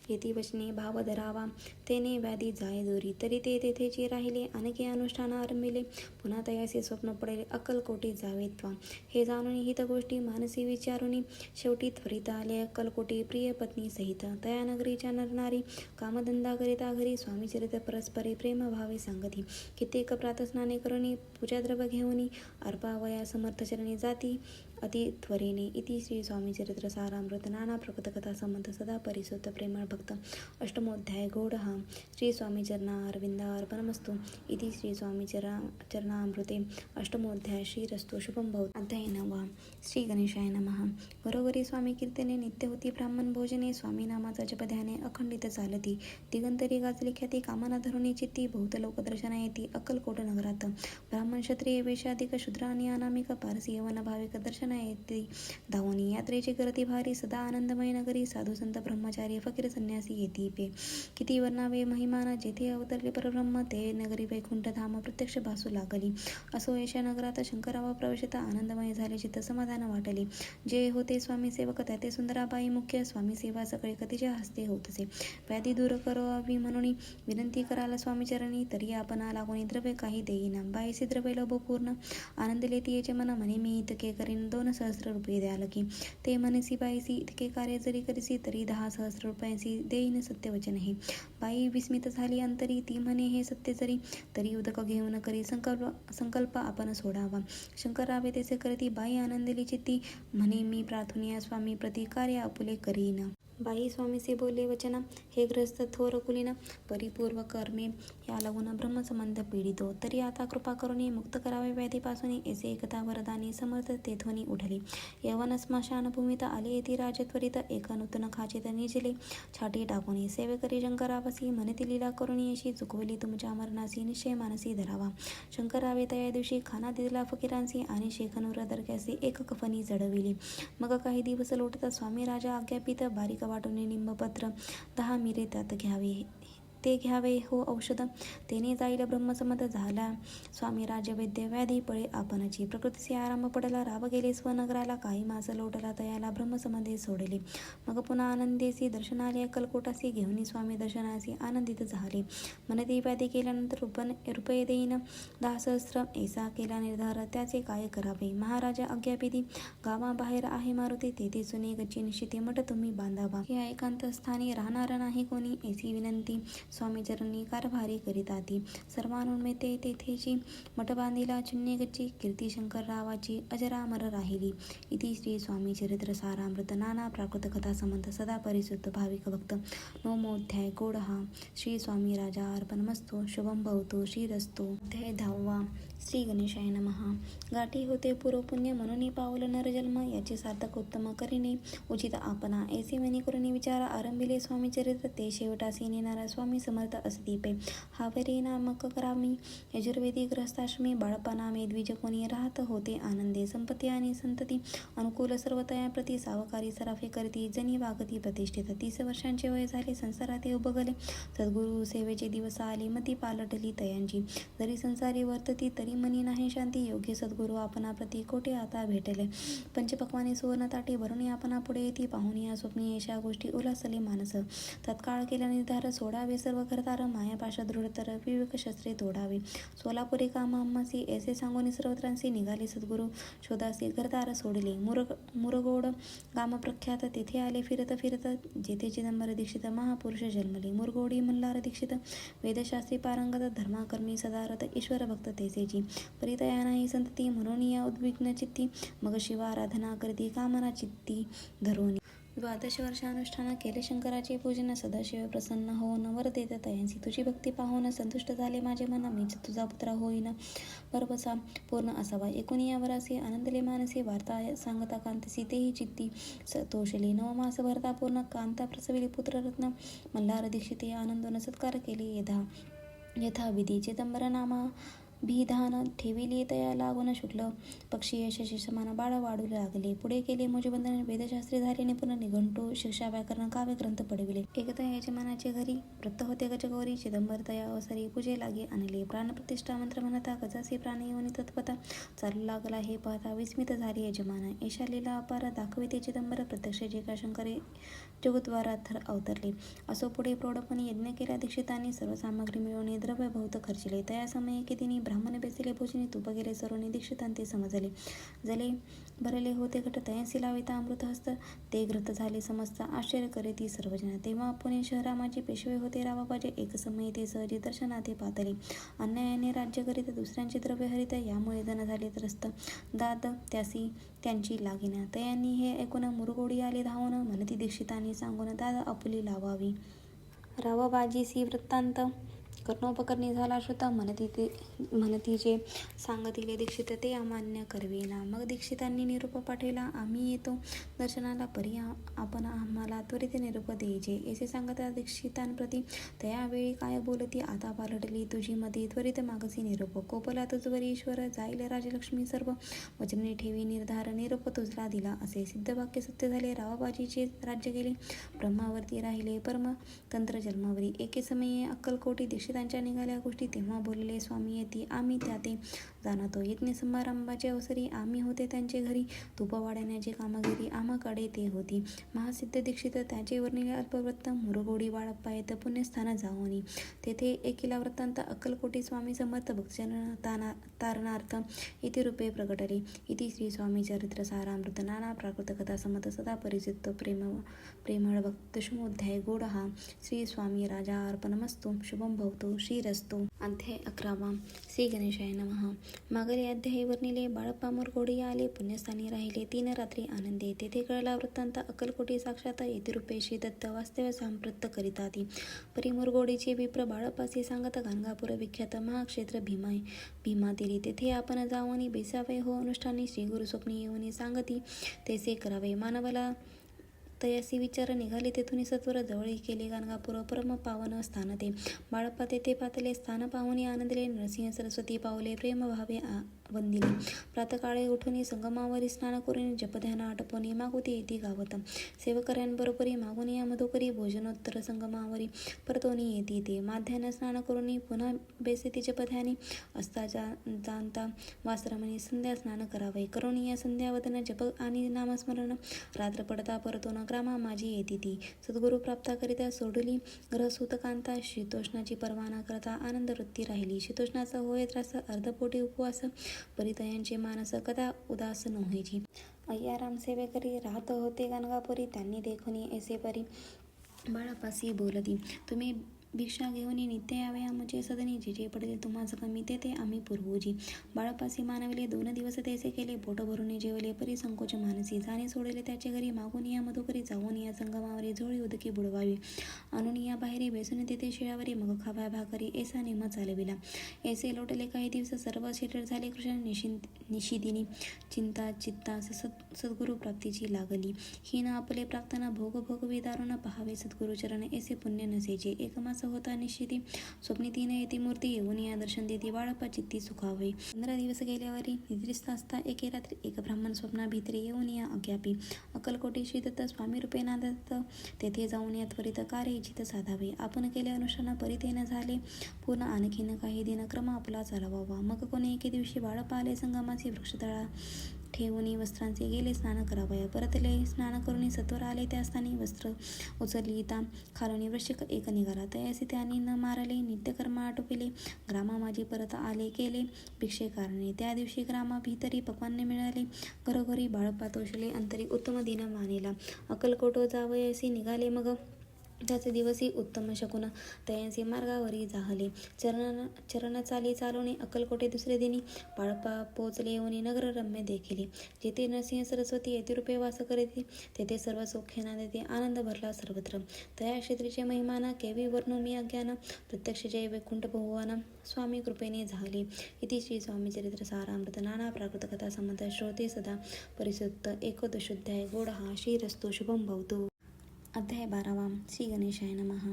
येती वचने भाव धरावा, तेने व्याधी जाय दूरी. तरी ते तेथेची राहिले, आणखी अनुष्ठान आरंभिले. पुन्हा तयासे स्वप्न पडेल, अक्कलकोटी जावे त्वा. हे जाणून हित गोष्टी मानसी विचारुनी, शेवटी त्वरित आले अक्कलकोटी प्रिय पत्नी सहित. तया नगरीच्या नरनारी, कामधंदा करिता घरी. स्वामीचरित परस्परे प्रेम भावे सांगती. कित्येक प्रातस्नाने करुनी, पूजाद्रव्य घेऊनी, अर्पावया समर्थचरणी जाती अति त्वरेने. इति श्री स्वामीचरित्र सारामृत नाना प्रकटकथा संबंध सदा परिसुत प्रेमळ भक्त अष्टमोध्याय गौड हा. श्री स्वामी चरणारविंदार्पणमस्तु. इति श्री स्वामी चरणामृते अष्टमोध्याय. श्रीरस्तु शुभम भवतु. अध्याय 9. श्री गणेशाय नमः. घरोघरी स्वामी कीर्तने नित्य होती. ब्राह्मण भोजने स्वामी नामाचा जपध्याने अखंडित चालती. दिगंतरी गाजली ख्याती, कामना धरुणी चित्ती. बहुत लोक दर्शना येती अक्कलकोट नगरात. ब्राह्मण क्षत्रिय वैश्याधिक शूद्र आणि अनामिक पारसी यवन भाविक दर्शना येती धावनी. यात्रेची करती भारी, सदा आनंदमय नगरी. साधू संत ब्रह्मचारी फकीर संन्यासी येती पे. किती वर्णावे महिमान, जेथे अवतरले परब्रह्म, ते नगरी वैकुंठ धाम प्रत्यक्ष भासू लागली. असो यशा नगरात शंकरावा प्रवेशिता, आनंदमय झाले चित्त समाधान वाटले. जे होते स्वामी सेवक, त्याते सुंदराबाई मुख्य. स्वामी सेवा सगळे कधीच्या हस्ते होतसे. व्याधी दूर करावी म्हणून विनंती कराल स्वामी चरणी, तरी आपणाला कोणी द्रव्य काही देईना. बाईसी द्रव्य लोभ पूर्ण, आनंद लेती याचे मन. म्हणे मी इतके करीन 2 सहस्र रुपये द्याल की. ते म्हणसी बाईसी, इतके कार्य जरी करीसी, तरी 10 सहस्र रुपयांसी देईन सत्यवचन हे. बाई विस्मित झाली अंतरी, ती म्हणे हे सत्य जरी, तरी उदक घेऊन करी संकल्प आपण सोडावा. शंकरावे तेसे करती, बाई आनंदली चित्ती. म्हणे मी प्रार्थनीय स्वामी प्रति कार्य आपुले करीन. बाई स्वामीसे बोलले वचन, हे ग्रस्त थोर कुलीन, परिपूर्व कर्मे या लागून ब्रह्मसंबंध पीडितो. तरी आता कृपा करुनी मुक्त करावे व्याधीपासून. ऐसे एकदा वरदानी समर्थ तेथोनी उठले. यवन स्मशान भूमीत आले येती राजत्वरित. एक नूतन खाचीत निजले छाटी टाकुनी. सेवेकरी शंकरावसी, म्हणती लीला करुणी अशी. चुकवली तुमच्या मरणासी, निश्चय मानसी धरावा. शंकरावे तया दिवशी खाना दिला फकीरांसी, आणि शेखनूर दर्ग्यासी एक कफनी चढविली. मग काही दिवस लोटत स्वामी राजा आज्ञापित, बारीक वाटून निंबपत्र 10 मिरे त्यात घ्यावे, ते घ्यावे हो औषध, तेने जाईल ब्रह्मसंमत झाला. स्वामी राजवैद्य व्याधी पळे आपणची. प्रकृतीचे आराम पडला, राव गेले स्वनगराला. काही मास लोटला तयाला ब्रह्मसंबंधे सोडले. मग पुन्हा आनंदेसी दर्शनाले अक्कलकोटासी. घेऊन स्वामी दर्शनासी आनंदित झाले. मनते व्याधी केल्यानंतर रुपये देईन 10 सहस्र. ऐसा केला निर्धार, त्याचे काय करावे. महाराजा आज्ञापिती. गावाबाहेर आहे मारुती, तेथे सुने गच्ची निश्चिते मठ तुम्ही बांधावा. या एकांत स्थानी राहणार नाही कोणी, ऐसी विनंती स्वामीचरणी कारभारी करीताती. सर्वानुमते तेथेची मठ बांधिला. चिन्ने गच्ची कीर्ती शंकररावाची अजरामर राहिली. इति श्री स्वामी चरित्र सारामृत नाना प्राकृत कथा संबंध सदा परिसुत भाविक भक्त. 9मोध्याय गौड हा. श्री स्वामी राजा अर्पणमस्तु. शुभम भवतु. श्रीरस्तु. अध्याय 10. श्री गणेशाय नमः. गाठी होते पूर्वपुण्य, म्हणून पावल नरजन्म. याचे सार्थक उत्तम करीने उचित आपणा. ऐसे मनी करुणी विचार आरंभिले स्वामीचरित्र. ते शेवटासी नेणारा स्वामी समर्थ असती पे. हावरे नामक करामी यजुर्वेदी ग्रहस्थाश्रमी. बाळपणामे द्विज कोणी राहत होते आनंदे. संपत्ती आणि संतती अनुकूल सर्वतया प्रति. सावकारी सराफे करती जनी वागती प्रतिष्ठित. 30 वर्षांचे वय झाले, संसारात उबगले. सद्गुरु सेवेचे दिवस आले, मती पालटली तयांची. जरी संसारी वर्तती, तरी मनी नाही शांती. योग्य सद्गुरु आपणा प्रति कोठे आता भेटले. पंचपक्वाने सुवर्ण ताटे भरून आपणा पुढे येती. पाहून या स्वप्नी अशा गोष्टी उल्हासले मानस. तत्काळ केला निर्धार, सोडावे सर्व घरदार. मायापाशा दृढतर विवेक शस्त्रे तोडावे. सोलापुरी कामासी ऐसे सांगून सर्वत्रांशी निघाले सद्गुरु शोधासी. घरदार सोडले मुरगोड गाम प्रख्यात. तेथे आले फिरत फिरत, जेथे चिदंबर दीक्षित महापुरुष जन्मले. मुरगोडी मल्हार दीक्षित, वेदशास्त्री पारंगत, धर्माकर्मी सदारथ, ईश्वर भक्त तेसेची. परितया नाही संतती, म्हणून या उद्विग्न चित्ती. मग शिवाराधना करती कामना चित्ती धरून. 12 वर्षानुष्ठान केले शंकराचे पूजन. सदाशिव प्रसन्न होऊन वर देत तयांसी. तुझी भक्ती पाहून संतुष्ट झाले माझे मन. मीच तुझा पुत्र होईन भरवसा पूर्ण असावा. एकूण या वरासी आनंदले मानसी. वार्ता सांगता कांतसी तेही चित्ती तोषली. 9 मास भरता पूर्ण कांता प्रसविली पुत्ररत्न. मल्हार दीक्षिते आनंदोन सत्कार केले यथाविधी. चिदंबर नामा भिधान ठेविली तया लागून शुक्ल पक्षी यशस्वी समान बाळ वाढू लागले. पुढे केले मोजबंधन वेदशास्त्री झाले निपुण निघंटू शिक्षा व्याकरण काव्य ग्रंथ पडविले. एकदा यजमानाचे घरी वृत्त होते गजगौरी चिदंबर तया अवसरी पूजे लागे आणले. प्राणप्रतिष्ठा मंत्र म्हणता गजासी प्राण येऊन तत्पता चालू लागला. हे पाहता विस्मित झाले यजमान. ऐशा लीला अपार दाखविते चिदंबर प्रत्यक्ष जे का शंकरे जगद्वारात अवतरले. असो पुढे प्रौढपणी यज्ञ केला दीक्षितांनी सर्व सामग्री मिळवणे द्रव्य बहुत खर्चिले. तया समये कितीनी ब्राह्मण बेसिले भोजनी तूप गेले सर्वनी दीक्षितांते समजले. जले भरले होते घट तयांसी लाविता अमृत हस्त ते घृत झाले समस्त आश्चर्य करे ती सर्वजण. तेव्हा पुणे शहरा माझे पेशवे होते रावाबाजे एक समयी ते सहजी दर्शनाते पातले. अन्यायाने राज्य करीत दुसऱ्यांचे द्रव्य हरित यामुळे जण झाले त्रस्त दाद त्यासी त्यांची लागिना. तयांनी हे ऐकून मुरगोडी आले धावून म्हणती दीक्षितांनी सांगून दाद आपुली लावावी. रावबाजीसी वृत्तांत कर्णोपकर्णी झाला श्रुत म्हणती जे सांगतिले दीक्षित ते अमान्य करवेना. मग दीक्षितांनी निरूप पाठविला आम्ही येतो दर्शनाला परी आपण आम्हाला त्वरित निरूप द्यायचे. असे सांगता दीक्षितांप्रती त्यावेळी काय बोलती आता पालटली तुझी मती त्वरित मागसी निरूप. कोपला तुझवर ईश्वर जाईल राजलक्ष्मी सर्व वचने ठेवी निर्धार निरूप तुझला दिला असे सिद्ध वाक्य सत्य झाले. रावबाजीचे राज्य गेले ब्रह्मावरती राहिले परम तंत्र जन्मावरी. एके समये अक्कलकोटी दीक्षितांच्या निघाल्या गोष्टी तेव्हा बोलले स्वामी येती आम्ही त्या ते जाणतो. यज्ञ समारंभाचे अवसरी आम्ही होते त्यांचे घरी तूप वाढण्याची कामगिरी आम्हाकडे ते होती. महासिद्ध दीक्षित त्याचे वर्णिले अल्पवृत्त मुरगोडी बाळप्पा येत पुण्यस्थान जाऊनी. तेथे एकिला वृत्तांत अक्कलकोटी स्वामी समर्थ भक्तजन तारणार्थ इति रूपे प्रकटले. इति श्री स्वामी चरित्र सारामृत नाना प्राकृत कथा समत सदा परिचित प्रेमळ भक्तशमोध्याय गोड हा. श्री स्वामी राजा अर्पणमस्तु. शुभम भवतु. श्रीरस्तु. अध्याय 11. श्री गणेशाय नमः. मागले अध्यायी वर्णिले बाळप्पा मुरगोडी आले पुण्यस्थानी राहिले 3 रात्री आनंदे. तेथे कळला वृत्तांत अक्कलकोटी साक्षात येतिरूपे श्री दत्त वास्तव्य सांप्रत करिताती. परी मुरगोडीचे विप्र बाळप्पासी सांगत गाणगापूर विख्यात महाक्षेत्र भीमातिरी तेथे आपण जावनी बेसावे हो अनुष्ठानी. श्री गुरु स्वप्नी येऊनी सांगती तैसे करावे मानवाला तयासी विचार निघाले तेथून सत्वर जवळी केले गाणगापूर परम पावन स्थान ते. बाळप्पा तेथे पातले स्थान पाहुनी आनंदले. नरसिंह सरस्वती पावले प्रेम भावे वंदिले. प्रातकाळी उठून संगमावरी स्नान करून जपध्यान आटपोनी मागुती येती गावत. सेवकऱ्यांबरोबरी मागून या मधुकरी भोजनोत्तर संगमावरी परतोनी येती ते. माध्यान स्नान करून पुन्हा बेसेती जपध्यानी असता जाणता वासरमणी संध्या स्नान करावे. करून या संध्यावदन जप आणि नामस्मरण रात्र पडता परतून ग्रामा माझी येती ती. सद्गुरु प्राप्ता करिता सोडली ग्रहसूतकांता. शीतोष्णाची परवाना करता आनंद वृत्ती राहिली. शीतोष्णाचा होय त्रास अर्धपोटी उपवास परितयांचे मानस कदा उदास नव्हेची. अय्याराम सेवेकरी राहत होते गाणगापुरी त्यांनी देखुनी ऐसे परी बाळप्पासी बोलती. तुम्ही भिक्षा घेऊन नित्य यावे आमचे सदनी जे जे पडेल तुम्हाच कमी ते ते आम्ही पुरवूजी. बाळप्पासी मानविले 2 दिवस तैसे केले पोट भरून जेवले परी संकोच मानसी. जाणे सोडले त्याचे घरी मागून या मधुकरी जाऊन या संगमावरी झोळी उदकी बुडवावी. आणून या बाहेरी बेसून तेथे शिळावरी मग खाव्या भाकरी ऐसा नेम चालविला. ऐसे लोटले काही दिवस सर्व शिथिल झाले कृष्ण निशिदिनी चिंता चित्तास सद्गुरु प्राप्तीची लागली. हीन आपले प्रार्थना भोग भोगवी दारुण पहावे सद्गुरुचरण ऐसे पुण्य नसेचे. एक मास होता निश्चिती स्वप्नी 3 येती मूर्ती येऊन या दर्शन देती बाळप्पा चित्ती सुखावे. 15 दिवस गेल्यावरी निद्रिस्त असता एके रात्री एक ब्राह्मण स्वप्ना भित्री येऊन या अज्ञापी. अक्कलकोटी श्री दत्त स्वामी रूपे नांदत तेथे जाऊन या त्वरित कार्य इच्छित साधावे. आपण केले अनुष्ठान परितेन झाले पूर्ण आणखीन काही दिन क्रम आपला चालवावा. मग कोणी एके दिवशी बाळप्पा आले संगमासी वृक्षतळा ठेवून वस्त्रांचे गेले स्नान करावया. परतले स्नान करून सत्वर आले त्या स्थानी वस्त्र उचलिता खालून वृश्चिक एक निघाला. तयासी त्यांनी न मारले नित्यकर्म आटोपिले. ग्रामा माझी परत आले केले भिक्षे कारणे. त्या दिवशी ग्रामा भीतरी पक्वान्न मिळाले. घरोघरी बाळप्पा तोषले अंतरी उत्तम दिन मानेला. अक्कलकोट जावयासी निघाले मग त्याचे दिवसी उत्तम शकुन तयांसी मार्गावरी जाहले. चरण चाली चालवणे अक्कलकोटे दुसरे दिनी बाळप्पा पोचले येऊन नगर रम्य देखिले. जेथे नरसिंह सरस्वती येतिरूपे वास करीते तेथे सर्व सौख्य देते आनंद भरला सर्वत्र. तया क्षेत्रीचे महिमान केवी वर्णू मी अज्ञान प्रत्यक्ष जय वैकुंठ भुवन स्वामी कृपेने झाले. इति श्री स्वामी चरित्र सारामृत नाना प्राकृत कथा संबंध श्रोते सदा परिसुक्त एकोदशोध्याय गोड हा. श्रीरस्तु. शुभम भवतु. अध्याय 12 श्री गणेशाय नमः.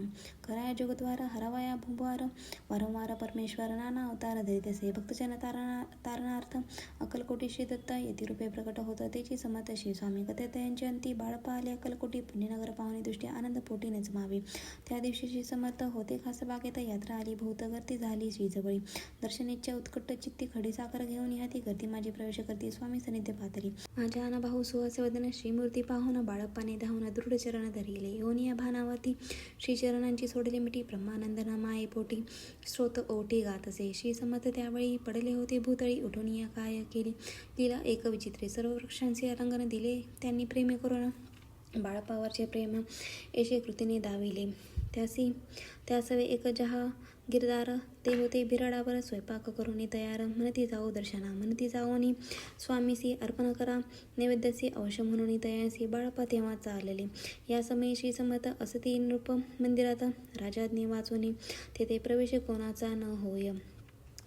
कराया जगद्वार हरावया भुवार वारंवार परमेश्वर नाना अवतार धरीत असे. भक्तजन तारणार्थ अक्कलकोटी श्री दत्त यतिरूपे प्रकट होत. त्याची समर्थ श्री स्वामी कथेत यांची अंती बाळप्पा आले अक्कलकोटी पुण्यनगर पाहुणे दृष्टी आनंद पोटी नजमावे. त्या दिवशी श्री समर्थ होते खास बागेत यात्रा आली बहुत गर्दी झाली श्रीजवळी. दर्शनेच्छा उत्कट चित्ती खडी साखर घेऊन हाती गर्दी माझी प्रवेश करती स्वामी सन्निध्य पातळी. माझ्या अनभाऊ सुहास वदन श्रीमूर्ती पाहून बाळप्पाने धावून दृढ चरण धरिले. योनिया भानावती श्रीचरणांची सोडले मिठी ब्रह्मानंद माये पोटी स्रोत ओटी गात असे. श्री समर्थ त्यावेळी पडले होते भूतळी. उठून या काय केली लीला एक विचित्रे. सर्व वृक्षांचे आलिंगन दिले त्यांनी प्रेमे करून. बाळप्पावरचे प्रेम येशे कृतीने दाविले. त्यासवे एक जहागीरदार ते होते बिराडावर स्वयंपाक करून तयार. म्हणती जाओ दर्शना म्हणती जाओनी स्वामीसी अर्पण करा नैवेद्याचे अवश्य म्हणून तयासी. बाळप्पा तेव्हा चालले. या समयी श्री समर्थ असती नृप मंदिरात राजाज्ञे वाचून तेथे प्रवेश कोणाचा न होय.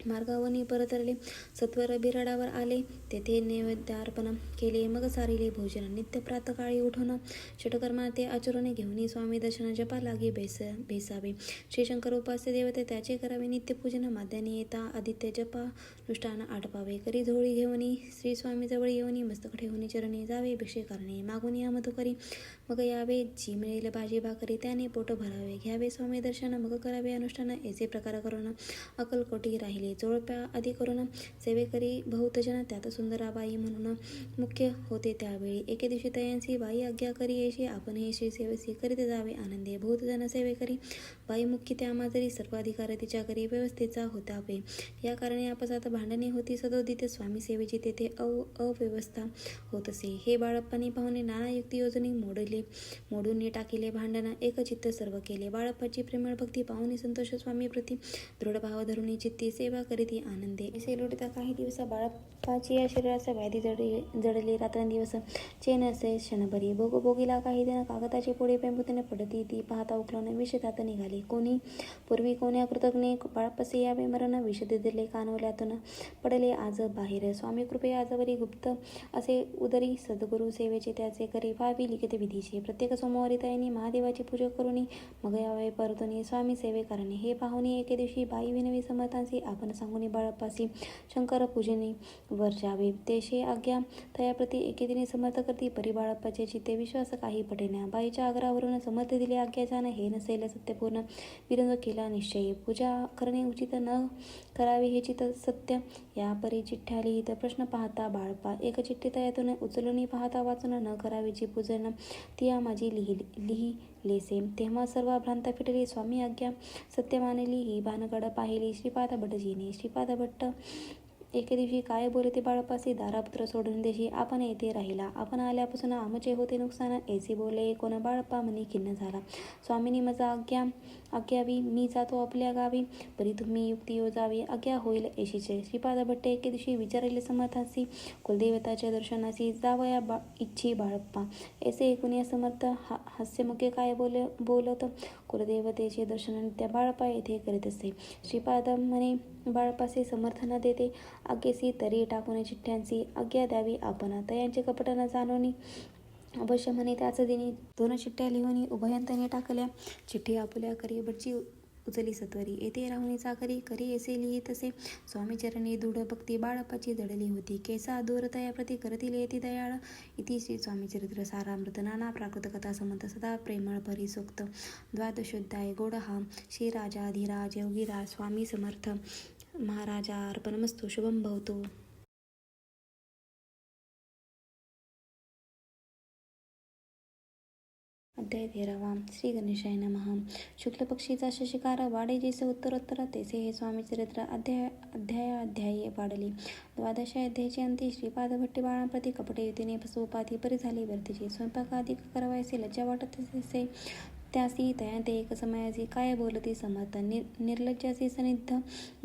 मार्गावनी परतरले सत्वर बिराडावर आले. तेथे नैवेद्यार्पण केले मग सारिले भोजन. नित्य प्रातकाळी उठून षटकर्मा ते आचरण घेऊन स्वामी दर्शन जपा लागे बेसावे. श्रीशंकर उपास्य देवते त्याचे करावे नित्यपूजन. माध्याने येता आदित्य जपानुष्ठान आटपावे. करी झोळी घेऊन श्री स्वामी जवळ येऊन मस्तक ठेवून चरणी जावे भिक्षे करणे. मागून या मधुकरी मग यावे. जी मिळेल भाजी भाकरी त्याने पोट भरावे. घ्यावे स्वामी दर्शन मग करावे अनुष्ठान. याचे प्रकार करून अक्कलकोटी राहिले. जोडप्या आदी करून सेवेकरी बहुतजन त्यात सुंदराबाई म्हणून मुख्य होते त्यावेळी. एके दिवशी तयांसी बाई आज्ञा करी येशी आपण हे श्री सेवेसी करीत जावे आनंदे. बहुतजन सेवेकरी बाई मुख्य त्या माजरी सर्व अधिकार तिच्या करी व्यवस्थेचा होतावे. या कारणे आपसात भांडणे होती सदोदित स्वामी सेवेची तेथे अव्यवस्था होत असे. हे बाळप्पाने पाहुणे नाना युक्ती योजनी मोडून टाकिले भांडण एकचित्त सर्व केले. बाळप्पाची प्रेमळ भक्ती पाहुणे संतोष स्वामी प्रति दृढ भाव धरून चित्ती सेवा करीती आनंदे. असे लोटिता काही दिवस बाळप्पाची या शरीराचा व्याधी जडली रात्रंदिवस चैन असे क्षणभरी. भोगोभोगीला काही जण कागदाची पोळी पेंबुतीने पडती ती पाहता उकलून विष तात निघाले. कोणी पूर्वी कोण्या कृतज्ञे बाळप्पासे यावे मरण विष दिले कानवल्यातून पडले आज बाहेर. स्वामी कृपे आजवरी गुप्त असे उदरी सद्गुरु सेवेचे त्याचे करी व्हावी लिखित विधीचे. प्रत्येक सोमवारी त्यांनी महादेवाची पूजा करून मग यावे परतून स्वामी सेवे करणे. हे पाहुणे एके दिवशी बाई विनवी समर्थांसी आपण सांगून बाळप्पासी शंकर पूजने वर जावे. तेशे आज्ञा तयाप्रती एके दिनी समर्थ करती परी बाळप्पाचे चित्ते विश्वास काही पटेना. बाईच्या आग्रहावरून समर्थ दिले आज्ञा जाण हे नसेल सत्यपूर्ण विरंज केला निश्चय. पूजा करणे उचित न करावे हे चित सत्य. या परी चिठ्ठ्या लिहित प्रश्न पाहता बाळप्पा एक चिठ्ठी तयातून उचलून पाहता वाचून न करावीची पूजन ती माझी लिहिलेसे. तेव्हा सर्व भ्रांत फिटली स्वामी आज्ञा सत्य मानली ही भानगड पाहिली श्रीपाद भटजीने. श्रीपाद भट्ट एके दिवशी काय बोलते बाळप्पासी दारापुत्र सोडून देशी आपण येथे राहिला. आपण आल्यापासून आमचे होते नुकसान ऐसे बोले कोण बाळप्पा मनी खिन्न झाला. स्वामींनी माझा आज्ञावी मी जातो आपल्या गावी परी तुम्ही युक्ती योजावी आज्ञा होईल ऐशीचे. श्रीपाद भट्ट एके दिवशी विचारले समर्थांसी कुलदेवताच्या दर्शनासी जावया इच्छी बाळप्पा. ऐसे ऐकून या समर्थ हास्यमुखे काय बोलत कुलदेवतेचे दर्शन त्या बाळप्पा येथे करीत असे. श्रीपाद म्हणे बाळप्पासे समर्थन देते आज्ञेसी तरी टाकून चिठ्ठ्यांची आज्ञा द्यावी आपण. तयांचे कपट न जाणून अवश्य म्हणे त्याच दिनी 2 चिठ्ठ्या लिहून उभयंताने टाकल्या. चिठ्ठी आपुल्या करी भटजी उचली सत्वरी. येथे राहुनी चाकरी करी ऐसे लिहित असे. स्वामीचरणी दृढ भक्ती बाळप्पाची जडली होती. केसा दूर तयाप्रती करतील येती दयाळ. इति श्री स्वामी चरित्र सारामृत नाना प्राकृत कथा संबंध सदा प्रेमळ परिसोक्त द्वादशोध्याय. गोड हा श्री राजाधिराज योगीराज स्वामी समर्थ महाराजा अर्पणमस्तु. शुभम भवतु. अध्याय 13 श्री गणेशाय नमः. शुक्ल पक्षीचा शशिकार वाढे जैसे उत्तरोत्तर तैसे हे स्वामी चरित्र अध्याये वाढले. 12 अध्यायाचे अंती श्रीपाद भट्टी बाळांप्रती कपटे युतीने फसवपाती परी झाली वर्तीची. स्वयंपाक आदी करावयाचे लज्जा वाटत तसे त्यासी तयांते एक समयासी काय बोलती समर्थ निर्लज्जासी सनिध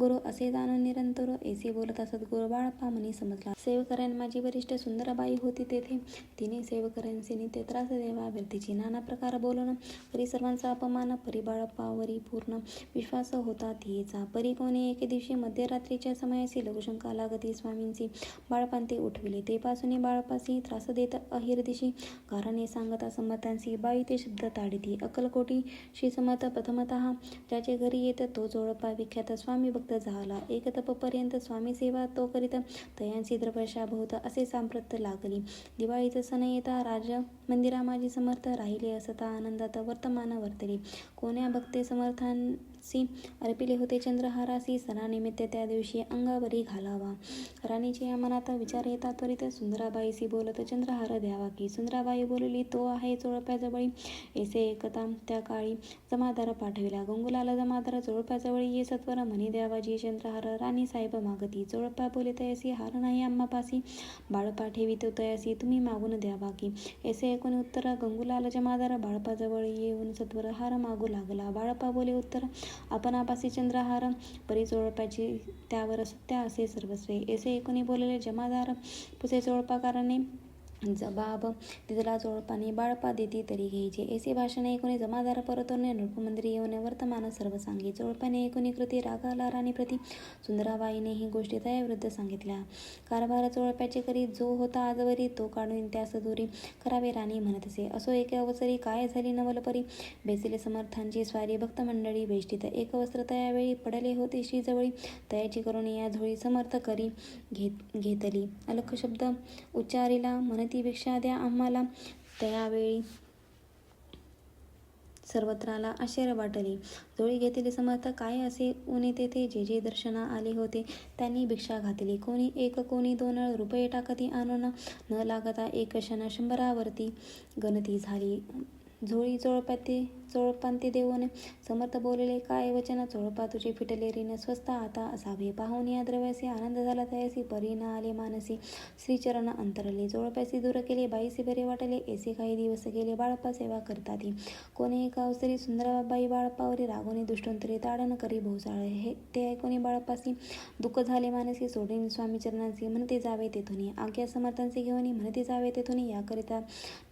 गुरु असे जाणून निरंतर ऐसे बोलता सद्गुरु बाळप्पा मनी समजला. सेवकऱ्यां माझी वरिष्ठ सुंदराबाई होती तेथे. तिने सेवकऱ्यांचे नित्य त्रास देवा व्यर्थीची नाना प्रकार बोलून परी सर्वांचा अपमान. परी बाळप्पावरी पूर्ण विश्वास होता तिचा. परी कोणी एके दिवशी मध्यरात्रीच्या समयासी लघुशंका लागती स्वामींची. बाळप्पांते उठविले. ते पासून बाळप्पासी त्रास देत अहिर्दिशी कारणे सांगता समर्थांसी. बाई ते शब्द ताडिती. अक्कलकोटी श्री समर्थ प्रथमतः ज्याचे घरी येत तो जोडपा विख्यात स्वामी भक्त झाला. एक तपपर्यंत स्वामी सेवा तो करीत तयांसी द्रव्यशा बहुत असे सांप्रत लागली. दिवाळीचा सण येता राज मंदिरा माझी समर्थ राहिले असता आनंदात वर्तमान वर्तले. कोण्या भक्ते समर्थांसी अर्पिले होते चंद्रहारासी. सणानिमित्त त्या दिवशी अंगावरी घालावा. राणीचे या मनात विचार येता त्वरित सुंदराबाईसी बोलत चंद्रहार द्यावा की. सुंदराबाई बोलली तो आहे चोळप्याजवळी. ऐसे एकता त्या काळी जमादार पाठविला. गंगूलाल जमादार चोळप्याजवळी ये सत्वर म्हणी द्यावाजी चंद्रहार. राणी साहेब मागती. चोळप्या बोले तयासी हार नाही आम्हापासी. बाळप्पा ठेवितो तयासी तुम्ही मागून द्यावा की. ऐसे ऐकून उत्तर गंगूलाल जमादार बाळप्पाजवळी येऊन सत्वर हार मागू लागला. बाळप्पा बोले उत्तर आपणापासी चंद्रहार परी चोळप्याची त्यावर सत्य असे सर्वस्वे. ऐसे ऐकून बोलले जमादार पुसे चोळपाकाराने जबाब दिला चोळपाने बाळप्पा देती तरी घ्यायचे. ऐसे भाषण ऐकून जमादार परतोने नृपमंदिरी येऊन वर्तमान सर्व सांगे. चोळप्याने ऐकून कृती रागाला राणीप्रती. सुंदराबाईने ही गोष्टी तयाविरुद्ध सांगितल्या. कारभार चोळप्याचे करी जो होता आजवरी तो काढून त्यास दूरी करावे राणी म्हणत असे. असो एके अवसरी काय झाली नवलपरी. बेसिले समर्थांची स्वारी भक्तमंडळी बेष्टीत. एक वस्त्र तयावेळी पडले होते श्रीजवळी. तयाची करून या झोळी समर्थ करी घेतली. अलख शब्द उच्चारिला म्हणती भिक्षा द्या आम्हाला. त्यावेळी सर्वत्राला आश्चर्य वाटले. झोळी घेतली समर्थ काय असे ऊने तेथे जे जे दर्शना आले होते त्यांनी भिक्षा घातली. कोणी एक कोणी 2 रुपये टाकती आणून न लागता एक क्षण 100वरती गणती झाली. झोळी चोळपांती देऊन समर्थ बोलले काय वचन. चोळपा तुझे फिटले ऋण स्वस्त आता असावे. पाहून या द्रव्यासी आनंद झाला तयासी. परी न आले मानसी श्रीचरण अंतरले. चोळप्यासी दूर केले बाईसी बरे वाटले. ऐसे काही दिवस गेले बाळप्पा सेवा करताती. कोणी एका अवसरी सुंदराबाई बाळप्पावरी रागोनी दुष्टोंतरी ताडण करी भोवसाळे. ते ऐकून बाळप्पासी दुःख झाले मानसी. सोडून स्वामीचरणांसी म्हणते जावे तेथुनी. आज्ञा समर्थांचे घेऊन म्हणते जावे तेथुनी. याकरिता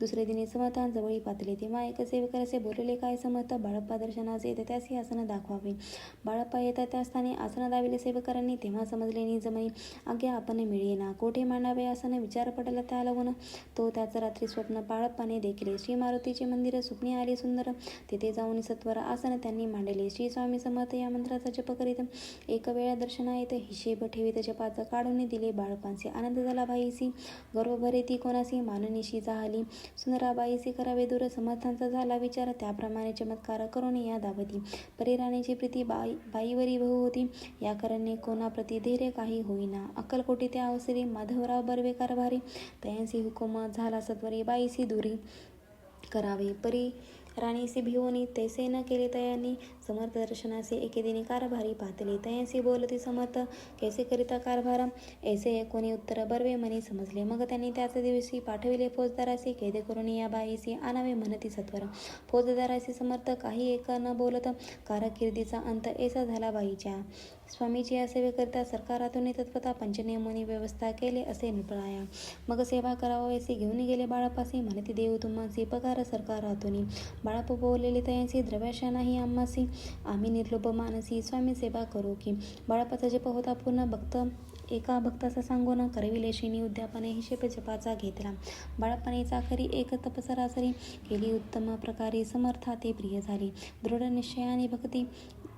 दुसरे दिनी समर्थांजवळी पातले. तेव्हा एक सेवकर असे बोलले काय समर्थ बाळप्पा दर्शनास येत त्यासी आसन दाखवावे. बाळप्पा येतात त्या स्थानी आसन दाविले सेवकरांनी. तेव्हा समजले निजमनी आज्ञा आपण मिळेना. कोठे मांडावे आसन विचार पडला त्या लावून. तो त्याच रात्री स्वप्न बाळप्पाने देखले. श्री मारुतीचे मंदिर स्वप्नी आले सुंदर. तेथे जाऊन सत्वर आसन त्यांनी मांडले. श्री स्वामी समर्थ या मंत्राचा जप करीत एक वेळा दर्शना येत हिशेब ठेवीत जपाचा काढून दिले बाळप्पांचे. आनंद झाला बाईसी. गर्व भरे ती कोणासी माननीशी जाहली. सुंदराबाईसी करावे दूर समर्थांचा झाला विचार. त्याप्रमाणे चमत्कार करून या दावती. परी राणीची प्रीती बाईवरी बहु होती. या कारणे कोणाप्रती धैर्य काही होईना. अक्कलकोटी त्या अवसरी माधवराव बर्वे कारभारी. तयांसी हुकुम झाला सत्वरी बाईसी दूरी करावे. परी राणीसी भिवोनी तैसे न केले तयांनी समर्थ दर्शनासे एके दिनी कारभारी पातले. तयांसी बोलती समर्थ कैसे करिता कारभार. ऐसे कोणी उत्तर बर्वे मनी समजले. मग त्यांनी त्याच दिवशी पाठविले फौजदारासी. कैद करून या बाईसी आणावे म्हणती सत्वर. फौजदारासी समर्थ काही एक न बोलत. कारकिर्दीचा अंत ऐसा झाला बाईच्या. स्वामीची या सेवेकरिता सरकारातून तत्वता पंचनियमोनी व्यवस्था केले असे निपळाया. मग सेवा करावयासी घेऊन गेले बाळप्पासी. म्हणती देऊ तुम्हासी पगार सरकारातून. बाळप्पा बोललेले तयांसी द्रव्याशा नाही आम्हासी. आम्ही निर्लोभ मानसी स्वामी सेवा करू की. बाळप्पाचा जप होता पूर्ण. एका भक्ताचा सांगून करविले श्रीनी उद्यापने हिशेब जपाचा घेतला. बाळप्पाने चाकरी एक तपसरासरी केली उत्तम प्रकारे. समर्था ते प्रिय झाली. दृढ निश्चयाने भक्ती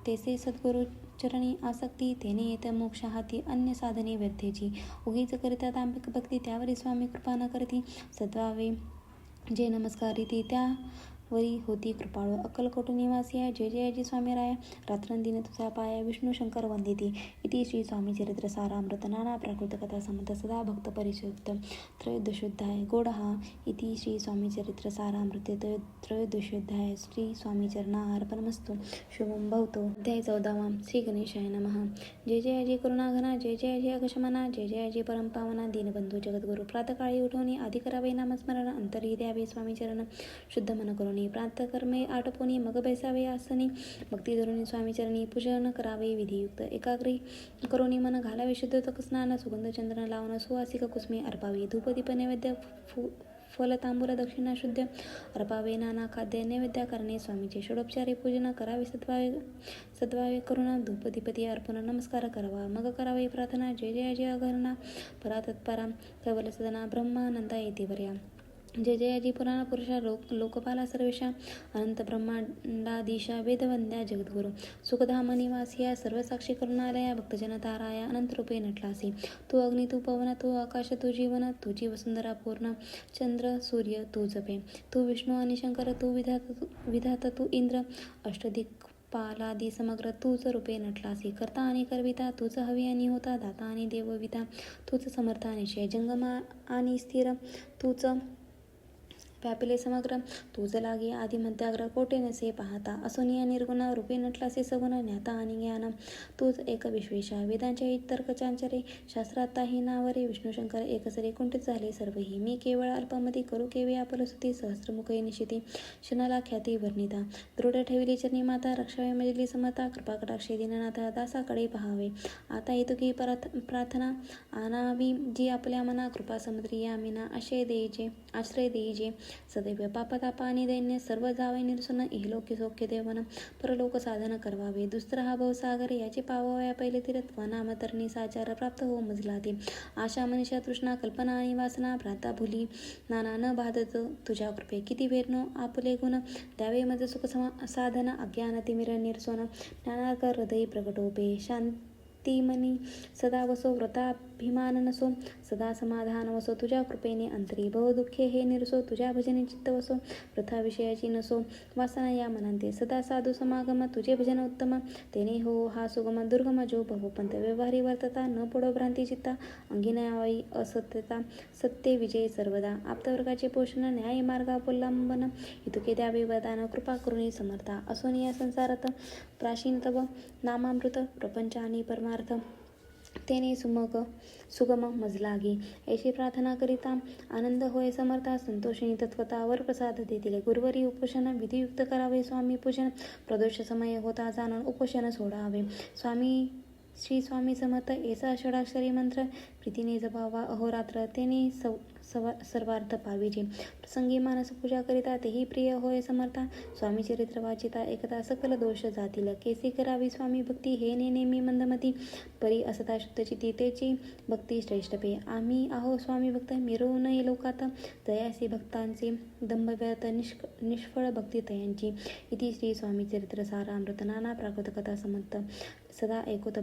तेसे सद्गुरु चरणी आसक्ती. तेने येत मोक्ष हाती अन्य साधने व्यर्थेची. उगीच करिता दांभिक भक्ती त्यावरी स्वामी कृपा न करती. सद्भावे जे नमस्कारिती त्यावरी होती कृपाळू. अक्कलकोट निवासी आहे जय जयाजी स्वामी राया. रात्रंदिन तुझा पाया विष्णू शंकर वंदिती. इति श्री स्वामी चरित्र सारामृत नाना प्राकृत कथा समर्थ सदा भक्त परिशुद्ध त्रयोदशोध्याय गोडहा. इति श्री स्वामी चरित्र सारामृत त्रयोदशोध्याय. श्री स्वामी चरणार्पणमस्तु. शुभम भवतो. अध्याय 14. श्री गणेशाय नमः. जय जयाजी करुणाघना. जय जयाजी अगशमना. जय जयाजी परमपावना. दीनबंधू जगद्गुरु. प्रातकाळी उठवणे आधी करावे नामस्मरण. अंतरी द्यावे स्वामी चरण. शुद्ध मन करून आवरणे प्रातःकर्मे आटोपुनी मग बैसावे आसनी भक्ती धरुणी स्वामीचरणी पूजन करावे विधियुक्त एकाग्री करोनी मन घालावे शुद्धोदक स्नान सुगंध चंद्र लावण सुवासिक कुसुमे अर्पावे धूपदीप नैवेद्य फल तांबूल दक्षिणा शुद्ध अर्पावे नाना खाद्य नैवेद्य करणे स्वामीचे षोडोपचारे पूजन करावे सद्भावे करुणा धूपदीपती अर्पण नमस्कार करावा मग करावे प्रार्थना जय जय जय अघरणा परा तत्परा कैवल सदना ब्रह्मानंदा येते वर्या जय जयाजी पुराण पुरुषा लोकपाला सर्वेशा अनंत ब्रह्मांडाधीशा वेदवंद्या जगद्गुरु सुखधाम निवासिया सर्वसाक्षी करुणालया भक्तजन ताराया अनंत रूपे नटलासी तू अग्नी तू पवन तू आकाश तू जीवन तुझी वसुंधरा पूर्ण चंद्र सूर्य तू जपे तू विष्णू आणि शंकर तू विधाता तू इंद्र अष्टदिक पालादी समग्र तूच रूपे नटलासी करता आणि करविता तूच हवी आणि होता दाता आणि देवविता तूच समर्था निश्चय जंगमा आणि स्थिर तूच व्यापिले समग्र तुझ लागे आदि मध्याग्र कोटे नसे पाहता असोनिया निर्गुण रूपे नटलासे सगुण ज्ञाता आणि ज्ञान तूच एक विश्वेशा वेदांच्या तर्कचांचरे शास्त्राताही नावरे विष्णुशंकर एकसरे कुंठित झाले सर्वही मी केवळ अल्पमती करू केवे आपलसुती सहस्रमुखी निशिती क्षणाला ख्याती वर्णिता दृढ ठेविली चरणी माता रक्षावे मजली समता कृपा कटाक्षे दीननाथा दासाकडे पहावे आता येतो की प्रार्थना आणावी जी आपल्या मना कृपा समुद्री यामिना आश्रय देईजे सदैव पापतापा आणि दैन्य सर्व जावे निरसन इहलोक सौख्य देवन परलोक साधन करवावे दुसरा हा भवसागर याची पावाव्या पहिले तीरत्व नामतरणी साचार प्राप्त हो मजला ते आशा मनीषा तृष्णा कल्पना आणि वासना भ्राता भुली नाना न बाधत तुझ्या कृपे किती वेरणो आपले गुण द्यावे मज सुख साधन अज्ञान तिमिर निरसोन ज्ञानाकर हृदय प्रगटोपे शांतिमनी सदा वसो व्रताभिमान नसो सदा समाधान वसो तुझ्या कृपेने अंतरी बहुदुःखे हे निरसो तुझ्या भजने चित्त वसो प्रथा विषयाची नसो वासना या मनांते सदा साधू समागम तुझे भजन उत्तम तेने हो हा सुगम दुर्गम जो भवपंत व्यवहारी वर्तता न पडो भ्रांती चित्ता अंगी न्यायी असत्यता सत्य विजय सर्वदा आप्तवर्गाचे पोषण न्याय मार्गावलंबन इतुके द्यावे वरदान कृपा करुणी समर्था असोनिया संसारात प्राचीन तव नामामृत प्रपंच आणि परमार्थ तेने सुगम मजलागी ऐशी प्रार्थना करिता आनंद होय समर्था संतोषिनी तत्वता वर प्रसाद देतील गुरुवरी उपोषण विधियुक्त करावे स्वामी पूजन प्रदोष समय होता जाणून उपोषण सोडावे श्री स्वामी समर्थ ऐसा षडाक्षरी मंत्र प्रीतीने जपावा अहोरात्र तेने सर्वार्थ पाविजे प्रसंगी मानस पूजा करिता तेही प्रिय होय समर्था स्वामी चरित्र वाचिता एकता सकल दोष जातील केसी करावी स्वामी भक्ती हे नेमी मंदमती परी असता शुद्धचिती तेची भक्ती श्रेष्ठ पे आम्ही आहो स्वामी भक्त मिरवू नये लोकात दयासी भक्तांचे दंभ व्यर्थ निष्फळ भक्ती तयांची इति श्री स्वामी चरित्र सारामृत नाना प्राकृत कथा समंत सदा ऐकोत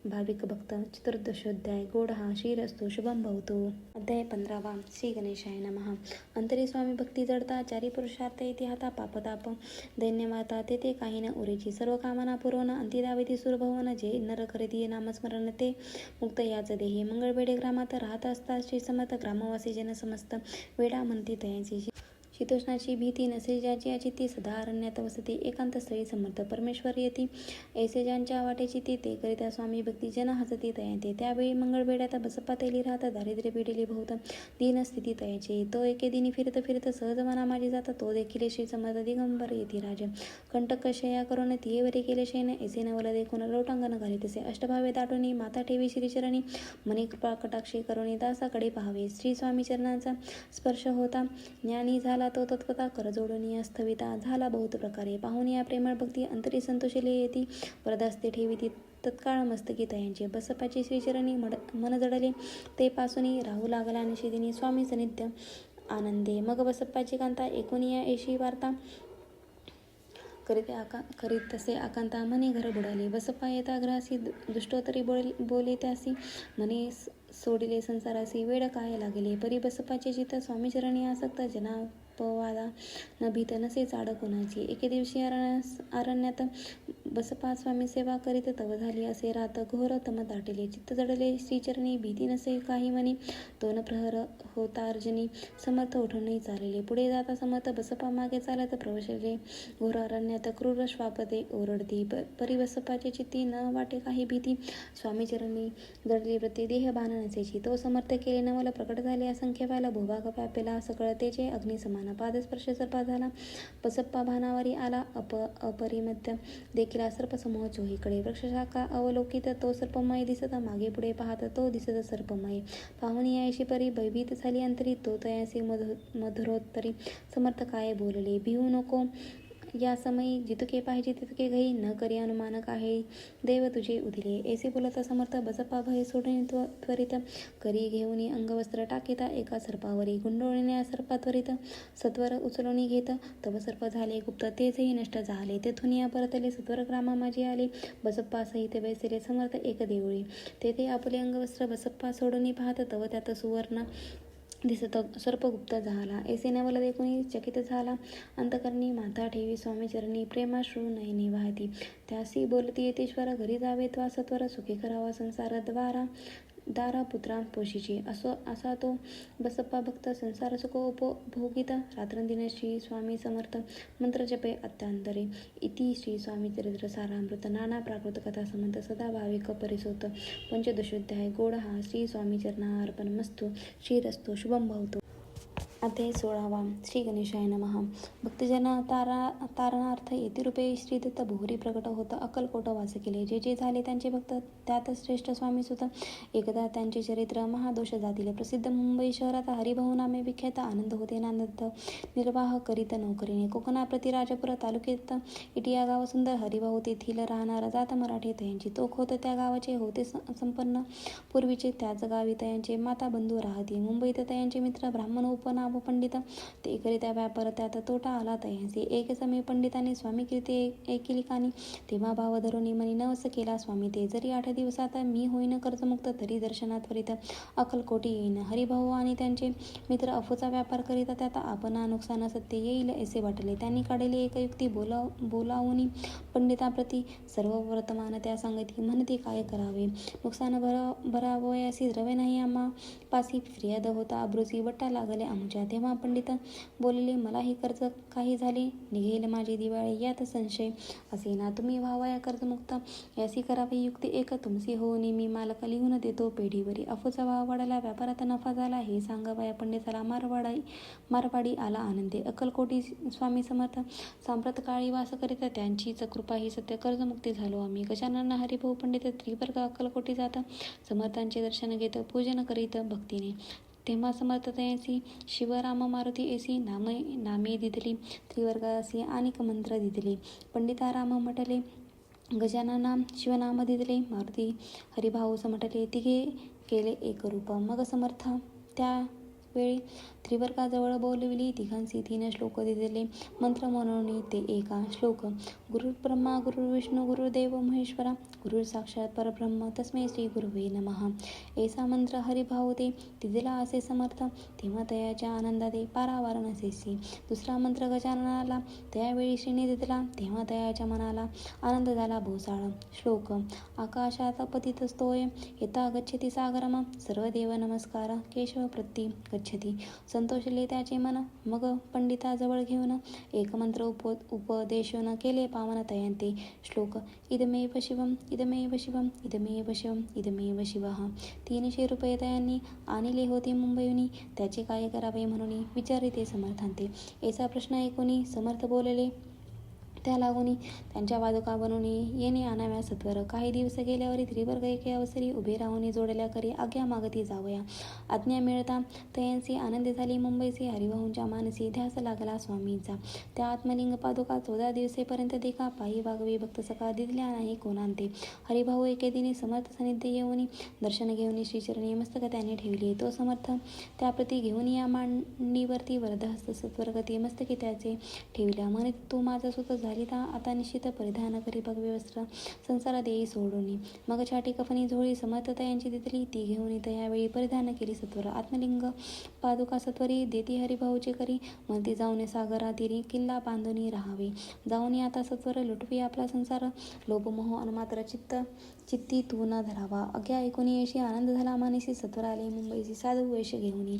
भाविक भक्त चतुर्दशोध्याय गोड हा श्रीरस्तु शुभम भवतो अध्याय 15 श्री गणेशाय नमः अंतरी स्वामी भक्ती जडता चारी पुरुषार्थ येथे हाता पापताप दैन्यवाता तेथे काही न उरेची सर्व कामना पुरवण अंतिदावेती सुरभवन जे नर करीती नामस्मरण ते मुक्त याच देही मंगळवेढे ग्रामात राहत असता श्री समर्थ ग्रामवासी जन समस्त वेडा म्हणती तयांची शीतोष्णाची भीती नसे ज्याची अचिती सदा अरण्यात वसती एकांत स्थळी समर्थ परमेश्वर येती ऐसे ज्यांच्या वाटेची ती ते करिता स्वामी भक्ती जन हसती तयांते त्यावेळी मंगळवेढ्यात बसप्पा तेली राहत दारिद्र्य पिढीली बहुत दीन स्थिती तयाची तो एके दिनी फिरत सहज मना माझी जात तो देखील श्री समर्थ दिगंबर येती राज कंटक शया करून तियेवरी केले शयन ऐसे नवल देखून लोटांगण घाली तसे अष्टभावे दाटून माता ठेवी श्रीचरणी मनी कृपा कटाक्षी करुणी दासाकडे पहावे श्री स्वामी चरणांचा स्पर्श होता ज्ञानी झाला तो तत्वता कर जोडून स्थविता झाला बहुत प्रकारे पाहून या प्रेमळ भक्ती अंतरी संतोषिले येती वरदास्ते ठेविती तत्काळ मस्तकी तयांचे बसपाची श्रीचरणी मन जडले ते पासूनी राहू लागला निषेधिनी स्वामी सनिध्य आनंदे मग बसप्पाची कांता एकुनिया ऐशी वार्ता करीत तसे आकांता मने घर बुडाले बसप्पा येता ग्रासी दुष्टोतरी बोले त्यासी मने सोडिले संसारासी वेळ काय लागले परी बसप्पाचे चित्त स्वामीचरणी आसक्त जनापवादा न भीत नसे चाड कोणाची एके दिवशी अरण्यात बसप्पा स्वामी सेवा करीत तव झाली असे रात घोर तम दाटले चित्त जडले श्रीचरणी भीती नसे काही म्हणे दोन प्रहर होता अर्जनी समर्थ उठूनही चालले पुढे जाता समर्थ बसप्पा मागे चालत प्रवेशले घोर अरण्यात क्रूर श्वापते ओरडती परी बसप्पाची चित्ती न वाटे काही भीती स्वामीचरणी जडली प्रति देह भान नसेची तो समर्थ केले नवल प्रकट झाले असंख्य व्याला भूभाग व्यापेला सकळतेचे अग्नी समान भान पादस्पर्श सर्पा झाला. बसप्पा भानावरी आला. अपरिमित देखील सर्पसमूह चोहीकडे. वृक्षशाखा अवलोकित तो सर्पमय दिसत. मागे पुढे पाहत तो दिसत सर्पमय. पाहुणी यायशी परी भयभीत झाली अंतरी. तो तयासी मधुरोत्तरी समर्थ काय बोलले. भिवू नको या समयी जितके पाहिजे तितके घई. न करी अनुमान काही देव तुझे उदिले. ऐसे बोलता समर्थ बसप्पा भय सोडून त्वरित करी घेऊन अंगवस्त्र टाकीता एका सर्पावरी. गुंडोळीने सर्पा त्वरित सत्वर उचलून घेत. तव सर्प झाले गुप्त तेचही नष्ट झाले. तेथून या परतले सत्वर ग्रामा माझी आले. बसप्पा सहित बैसले समर्थ एक देवळी. तेथे आपले अंगवस्त्र बसप्पा सोडून पाहत तव त्यात सुवर्ण दिसत सर्पगुप्त झाला. ऐसे नवल देखून चकित झाला. अंतकरणी माथा ठेवी स्वामी चरणी. प्रेमाश्रू नयनी वाहती. त्यासी बोलती येतेश्वर घरी जावे त्वा सत्वर. सुखी करावा संसार दारा पुत्रा पोशीची. असा तो बसप्पा भक्त संसार सुख उपभोगित. रात्रंदिन श्री स्वामी समर्थ मंत्र जपे अत्यांतरे. इति श्री स्वामी चरित्र सारामृत. नाना प्राकृत कथा समंत सदा भाविक परिसोत. पंचदशोध्याय. गोड हा श्री स्वामी चरणा अर्पण मस्तु. श्रीरस्तु शुभम भवतु. अध्याय 16. श्री गणेशाय नमः. भक्तजन तारणार्थ येतिरूपे श्रीदत्त भोरी प्रकट होत अक्कलकोट वास केले. जे जे झाले त्यांचे भक्त त्यात श्रेष्ठ स्वामी सुत. एकदा त्यांचे चरित्र महादोष जातील प्रसिद्ध. मुंबई शहरात हरिभाऊ नामे विख्यात. आनंद होते नांदत निर्वाह करीत नोकरीने. कोकणाप्रती राजापूर तालुक्यात इटिया गाव सुंदर. हरिभाऊ तेथील राहणार. जात मराठी तयांची तोख होत त्या गावाचे. होते संपन्न पूर्वीचे त्याच गावी तयांचे माता बंधू राहती. मुंबईत तयांचे मित्र ब्राह्मण उपनाम पंडित. ते करित्या व्यापार त्यात तोटा आला तयांसी. एक समय पंडितांनी स्वामी कीर्ती ऐकिलिकानी. तेव्हा भाव धरून मनी नवस केला स्वामी ते. जरी 8 दिवसात मी होईन कर्जमुक्त तरी दर्शनात त्वरित अक्कलकोटी येईन. हरिभाऊ आणि त्यांचे मित्र अफूचा व्यापार करिता त्यात आपणा नुकसान सत्य येईल असे वाटले. त्यांनी काढली एक युक्ती. बोलावून पंडिताप्रती सर्व वर्तमान त्या सांगती. म्हणती काय करावे. नुकसान भरावयासी द्रव्य नाही आम्हा पासी. फिर्याद होता अब्रुची बट्टा लागले आमच्या. तेव्हा पंडित बोलले मलाही कर्ज काही झाले. निघेल माझी दिवाळी यात संशय असेना. तुम्ही व्हावया कर्जमुक्त यासी करावी युक्ती एक. तुमची होऊन मी मालक लिहून देतो पेढीवरी. अफूचा भाव वाढला व्यापारात नफा झाला. हे सांगावया पंडिताला मारवाडी आला आनंदे. अक्कलकोटी स्वामी समर्थ सांप्रत काळी वास करीत. त्यांचीच कृपा ही सत्य कर्जमुक्ती झालो आम्ही. गजानन हरिभाऊ पंडित त्रिवर्ग अक्कलकोटी जात. समर्थांचे दर्शन घेत पूजन करीत भक्तीने. तेव्हा समर्थ तयांसी शिवराम मारुती ऐसी नामे दिदली. त्रिवर्गासी अनेक मंत्र दिदले. पंडिताराम म्हटले. गजानना शिवनाम दिदले. मारुती हरिभाऊ म्हटले. तिघे केले एक रूप. मग समर्थ त्या वेळी त्रिवर्गाजवळ बोलविली. तिघांसी 3 श्लोक दिले. मंत्र म्हणून ते एका श्लोक. गुरुर्ब्रह्मा गुरुर्विष्णू गुरुदेव महेश्वरा. गुरुर साक्षात परब्रह्म तस्मै श्री गुरुवे नमः. ऐसा मंत्र हरिभाऊ ते दिला असे समर्थ. तेव्हा तयाच्या आनंदाते पारावार नसेसी. दुसरा मंत्र गजाननाला त्यावेळी श्रीने दिला. तेव्हा तयाच्या मनाला आनंद झाला भोसाळ. श्लोक. आकाशात पतितस्तोय यथा गच्छति सागरम. सर्व देव नमस्कार केशव प्रती गच्छति. संतोषले त्याचे मन. मग पंडिताजवळ घेऊन एक मंत्र उपदेशून केले पावन तयांते. श्लोक. इदमेव शिवम इदमेव शिवम इदमेव शिवम इदमेव शिवः. 300 रुपये तयांनी आणले होते मुंबईहून. त्याचे काय करावे म्हणून विचारिते समर्थांते. ऐसा प्रश्न ऐकून समर्थ बोलले. त्या लागून त्यांच्या वादुका बनवून येणे आणाव्या सत्वर. काही दिवस गेल्यावर त्रिवर्ग एके अवसरी उभे राहून जोडल्या करी आज्ञा मागती जावया. आज्ञा मिळता तयांसी आनंदी झाली मुंबईचे. हरिभाऊंच्या मानसी ध्यास लागला स्वामींचा. त्या आत्मलिंग पादुका 14 दिवसेपर्यंत देखा. पायी वागवे भक्त सका दिसल्या नाही कोणांते. हरिभाऊ एके दिनी समर्थ सानिध्य येऊन दर्शन घेऊन श्रीचरणी मस्तक त्याने ठेवले. तो समर्थ त्याप्रती घेऊन या मांडीवरती वरदहस्त सत्वरगती मस्तकी त्याचे ठेवल्या. म्हणे तू माझा सुत झालिता आता निश्चित परिधान करी भगवे वस्त्र संसार देई सोडून. मग छाटी कफनी झोळी समर्थ तयांची दिसली. ती घेऊन त्यावेळी परिधान केली सत्वर. आत्मलिंग पादुका सत्वरी देती हरिभाऊचे करी. म्हणती जाऊन सागरा तीरी किल्ला बांधून राहावे. जाऊन आता सत्वर लुटवी आपला संसार. लोभमोह अनमात्र चित्ती तू न धरावा. आज्ञा ऐकून येशी आनंद झाला मानसी. सत्वर आले मुंबईची साधू वेश घेऊन.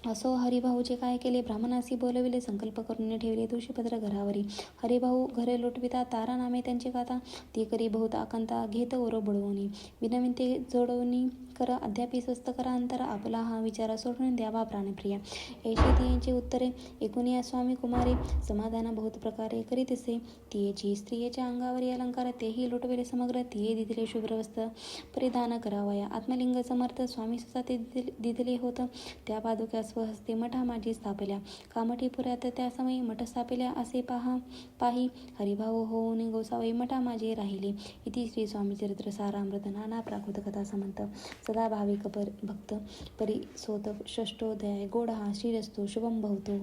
असो हरिभाऊचे काय केले. ब्राह्मणासी बोलविले. संकल्प करून ठेवले तुळशीपत्र घरावरी. हरिभाऊ घरे लुटविता. तारा नामे त्यांचे गाता. ती करी बहुत आकांता घेत ओर बुडवून. विनविते जोडवून कर अद्यापि स्वस्त करा अंतर आपला हा विचार सोडून द्यावा प्राणप्रिया. ऐशी तियेची उत्तरे ऐकून या स्वामी कुमारे समाधान बहुत प्रकारे करीतसे. तियेची स्त्रियेच्या अंगावरी अलंकार तेही लुटविले समग्र. तिये दिलेले शुभ्र वस्त्र परिधान करावया आत्मलिंग समर्थ स्वामी सुद्धा ते दिधले होत. त्या पादुक्या स्वहस्ते मठा माझी स्थापल्या कामठीपुऱ्यात त्या समयी मठ स्थापिल्या असे पाही हरिभाऊ होऊन गोसावई मठा माझे राहिले. इति श्री स्वामी चरित्र सारामृत नाना प्राकृत कथा समंत सदा भाविक भक्त परिसोत षष्ठोध्याय गोड हा श्रीरस्तु शुभम भवतो.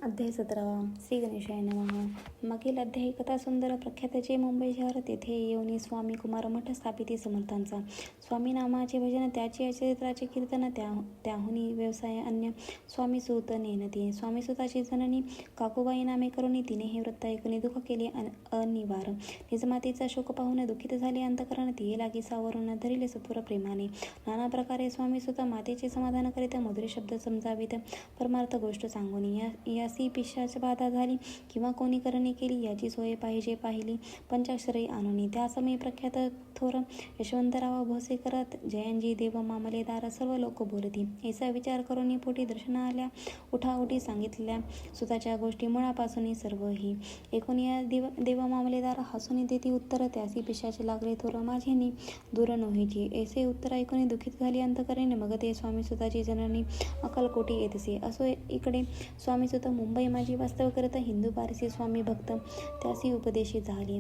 अध्याय 17 श्री गणेशाय नमः. मागील अध्यायी कथा सुंदर प्रख्यातचे मुंबई शहर तेथे येऊन स्वामी कुमार मठ स्थापिती समर्थांचा. स्वामी नामाचे भजन त्याचे चरित्राचे कीर्तन त्याहुनी व्यवसाय अन्य स्वामी सूत नेनती. स्वामी सुताची जननी काकूबाई नामे करून तिने हे वृत्त ऐकून दुःख केले अनिवार. निजमातीचा शोक पाहून दुःखित झाले अंतकरण. तिये लागी सावरून धरिले सत्वर प्रेमाने. नाना प्रकारे स्वामी सुत मातेचे समाधान करीत मधुर शब्द समजावीत परमार्थ गोष्ट सांगून यासी पिशाच बाधा झाली किंवा कोणी करणे केली याची सोय पाहिली पंचाक्षरी आणून. त्या समयी प्रख्यात थोर यशवंतराव भोसे करत जयंजी देव मामलेदार सर्व लोक बोलती. ऐसा विचार करून पोटी दर्शनाला उठाउठी सांगितल्या सुताच्या गोष्टी मुळापासून सर्वही ऐकून या देव मामलेदार हसून देती उत्तर त्यासी पिशाच लागले थोर माझे दूर नोहीची. ऐसे उत्तर ऐकून दुःखित झाली अंतकरणे. मग ते स्वामी सुताची जननी अक्कलकोटी येतसे. असो इकडे स्वामी सुत मुंबई माझी वास्तव करत हिंदू पारसी स्वामी भक्त त्यासी उपदेशी झाली.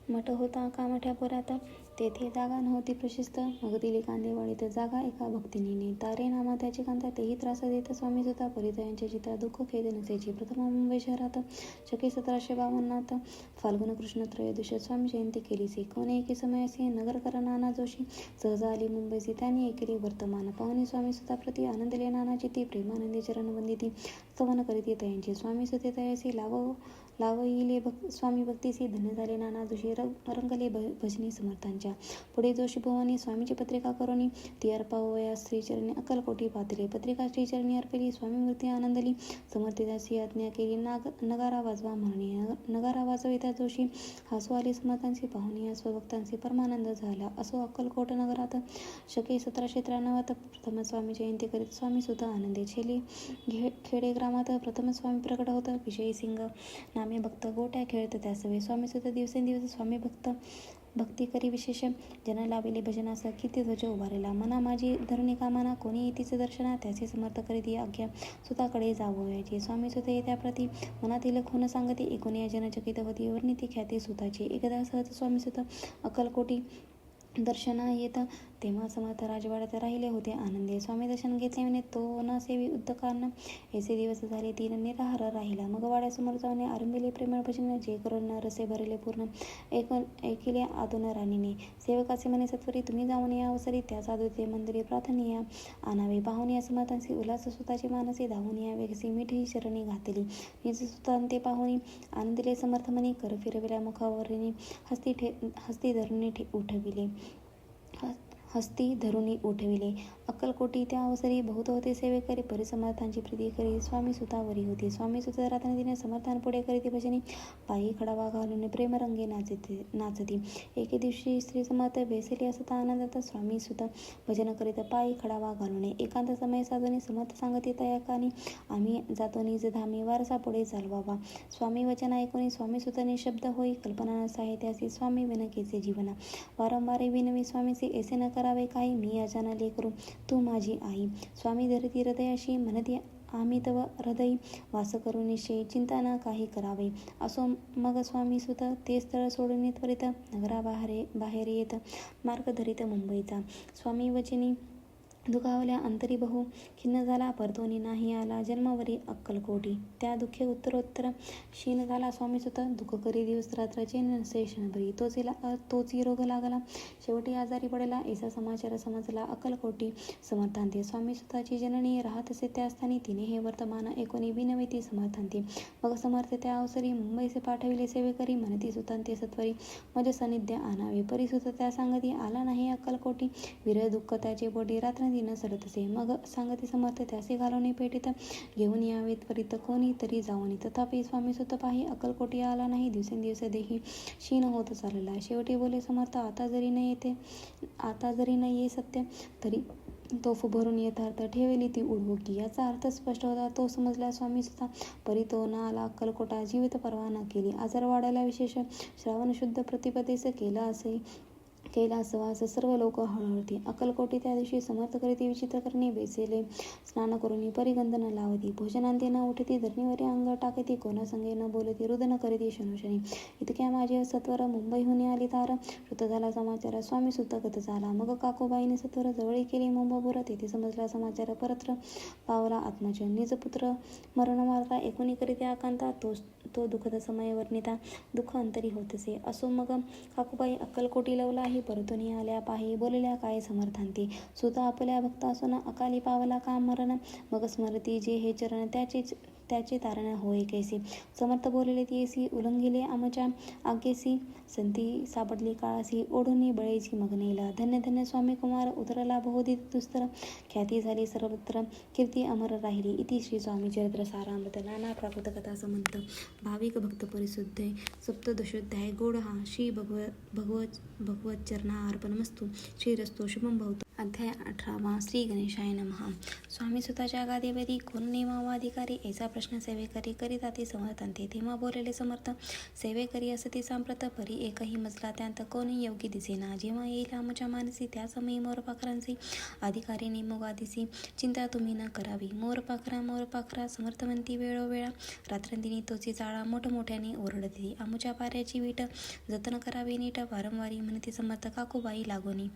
मठ होता कामठ्यापुरात तेथे जागा नव्हती प्रशस्त. मग दिली कांदेवाडीत जागा एका भक्तिनीने. तारे नामा त्याची कांता तेही त्रास देत स्वामी सुता परिचयांचे चित्रा दुःख खेद नसेची. प्रथम मुंबई शहरात शके 1752 फाल्गुन कृष्ण त्रयोदशी स्वामी जयंती केलीसे. कोणी एके समयासी नगरकर नाना जोशी सहजा आली मुंबईसी. त्यांनी ऐकले वर्तमान पाहुणे स्वामी सुता प्रति आनंदले नाना चित्ती प्रेमानंदी चरण वंदिती स्तवन करीती तयांची. स्वामी सुते तयासी लावईले स्वामी भक्तीसी धन्य झाले नाना जोशी रंगले भजनी समर्थांच्या. पुढे जोशी भवानी स्वामीची पत्रिका करून ती अर्पावया श्रीचरणी अक्कलकोटी पातले. पत्रिका श्रीचरणी अर्पिली स्वामी मूर्ती आनंदली समर्थितासी आज्ञा केली नगारा वाजवा म्हणणे. नगारा वाजविता जोशी हसू आले समर्थांची पाहुणी स्वभक्तांची परमानंद झाला. असो अक्कलकोट नगरात शके 1793 प्रथम स्वामी जयंती करीत स्वामी सुद्धा आनंदे. खेडे ग्रामात प्रथम स्वामी प्रकट होत. विजयी सिंग नामे भक्त गोट्या खेळत त्यासवे. स्वामी सुद्धा दिवसेंदिवस स्वामी भक्ती करी विशेष जन लाविले भजनास किती ध्वज उभारला. मना माझी धरणी कामाना कोणी येतीच दर्शना त्याचे समर्थ करीत आज्ञा सुताकडे जावयाची. स्वामी सुत येत्या प्रति मनातील खून सांगती ऐकून या जनचकित होती वर्णिती ख्याती सुताची. एकदा सहज स्वामी सुत अक्कलकोटी दर्शना येत तेव्हा समर्थ राजवाड्यात राहिले होते आनंदे. स्वामी दर्शन घेतल्याने तो न सेवी उद्दकांना ऐसे दिवस झाले 3 निराहार राहिला. मग वाड्यासमोर जाऊन आरंभिले प्रेमळ भजन जे करून रसे भरले पूर्ण ऐकिले आतून राणीने. सेवकाचे म्हणे सत्वरी तुम्ही जाऊन या अवसरी त्या साधूचे मंदिरे प्रार्थनीय आणावे. पाहून या समर्थांची उल्हास सुताची मानसी धावून या वेगसी मिठी शरणी घातली. निज सुतांते पाहून आनंदिले समर्थ म्हणे कर फिरविल्या मुखावरीने हस्ती धरुणी उठविले. अक्कलकोटी त्या अवसरी बहुत होते सेवेकरी परिसमर्थांची प्रीती करी स्वामी सुतावरी होती. स्वामी सुत रात्रंदिने समर्थांपुढे करीती भजनी पायी खडावा घालून प्रेमरंगे नाचती. एके दिवशी श्री समर्थ बेसले असता आनंदात स्वामी सुत भजन करीत पायी खडावा घालून एकांत समय साधून समर्थ सांगती तयाकानी आम्ही जातो निज धामी वारसा पुढे चालवावा. स्वामी वचन ऐकून स्वामी सुतने शब्द होई कल्पना नसाहे त्यासी स्वामी विनकेचे जीवना. वारंवारे विनवी स्वामीचे ऐसे न करावे काही मी अजाना लेकरू तू माझी आई. स्वामी धरती हृदयाशी म्हणती आम्ही तव हृदयी वास करू निश्चय चिंता न काही करावे. असो मग स्वामी सुत ते स्थळ सोडून त्वरित नगराबाहेर येत मार्ग धरित मुंबईचा. स्वामी वचनी दुखावल्या अंतरी बहु खिन्न झाला परतोनी नाही आला जन्मवरी अक्कलकोटी. त्या दुःखे उत्तरोत्तर क्षीण झाला स्वामी सुत दुःख करी दिवस रात्र चैन नसे क्षणभरी. तोची रोग लागला शेवटी आजारी पडला ऐसा समाचार समजला अक्कलकोटी समर्थांते. स्वामी सुताची जननी राहत असे त्या स्थानी तिने हे वर्तमान ऐकून विनविती समर्थांते. मग समर्थ त्या अवसरी मुंबईसे पाठविले सेवेकरी म्हणती सुतांते सत्वरी मज सानिध्य आणावे. परिसुत त्या सांगती आला नाही अक्कलकोटी विरह दुःख त्याचे पोटी रात्रंदिवस आनंदी न सरत असे. मग सांगते समर्थ त्याचे घालवणे पेटीत घेऊन यावेत त्वरित कोणी तरी जाऊन. तथापि स्वामी सुत पाही अक्कलकोटी आला नाही. दिवसेंदिवस देही क्षीण होत चालला. शेवटी बोले समर्थ आता जरी न ये सत्य तरी तोफ भरून यथार्थ ठेवेली ती उडवू की. याचा अर्थ स्पष्ट होता. तो समजला स्वामी सुद्धा परी तो न आला अक्कलकोटा. जीवित परवा न केली. आजार वाढायला विशेष श्रावण शुद्ध प्रतिपदेस केला असवास सर्व लोक हळहळती. अक्कलकोटी त्या दिवशी समर्थ करीती विचित्र करणे बेसेले स्नान करून परिगंध न लावती. भोजनांती न उठती धरणीवरी अंग टाकती. कोणासंगे न बोलती रुदन करीती शनोशनी. इतक्या माझे सत्वर मुंबईहून आली तार. श्रुत झाला समाचार स्वामी सुत गत झाला. मग काकूबाईने सत्वर जवळी केली मुंबपुर. तेथे समजला समाचार परत्र पावला आत्मज. निज पुत्र मरण मारता एकुणी करीत्या आकांता. तो दुःखद समय वर्णिता दुःख अंतरी होतसे. असो मग काकूबाई अक्कलकोटी लवला आहे. परतून आल्या पाही बोलल्या काय समर्थांती. सुत आपल्या भक्तासून अकाली पावला का मरण. मग स्मरती जे हे चरण त्याचे तारण होय कैसे. समर्थ बोलले तेसी उल्लंघिले आमच्या आज्ञेसी. संती सापडली काळासी ओढून बळेची मग नेला. धन्य धन्य स्वामी कुमार उतरला बहुदित दुस्तर. ख्याती झाली सर्वत्र कीर्ती अमर राहिली. इति श्री स्वामी चरित्र सारामृत नाना प्राकृत कथा समंत भाविक भक्त परिशुद्ध सप्तदशोध्याय गोड हा श्री भगवत चरणा अर्पणमस्तु. श्रीरस्तु शुभम भवतु. अध्याय 18 श्री गणेशाय नमः. स्वामी सुताच्या गादीवरी कोण नेमावा अधिकारी याचा प्रश्न सेवेकरी करीता ते समर्थांते. तेव्हा बोललेले समर्थ सेवेकरी असती सांप्रत परी एकही मजला त्यांत कोणी योग्य दिसेना. जेव्हा येईल आमच्या मानसी त्या समयी मोरपाखरांची अधिकारी नेमो गादीसी. चिंता तुम्ही न करावी. मोरपाखरा समर्थ म्हणती वेळोवेळा. रात्रंदिनी तोची जाळा मोठमोठ्याने ओरडती. आमच्या पाऱ्याची वीट जतन करावी नीट. वारंवारी म्हणते समर्थ काकूबाई लागोनी.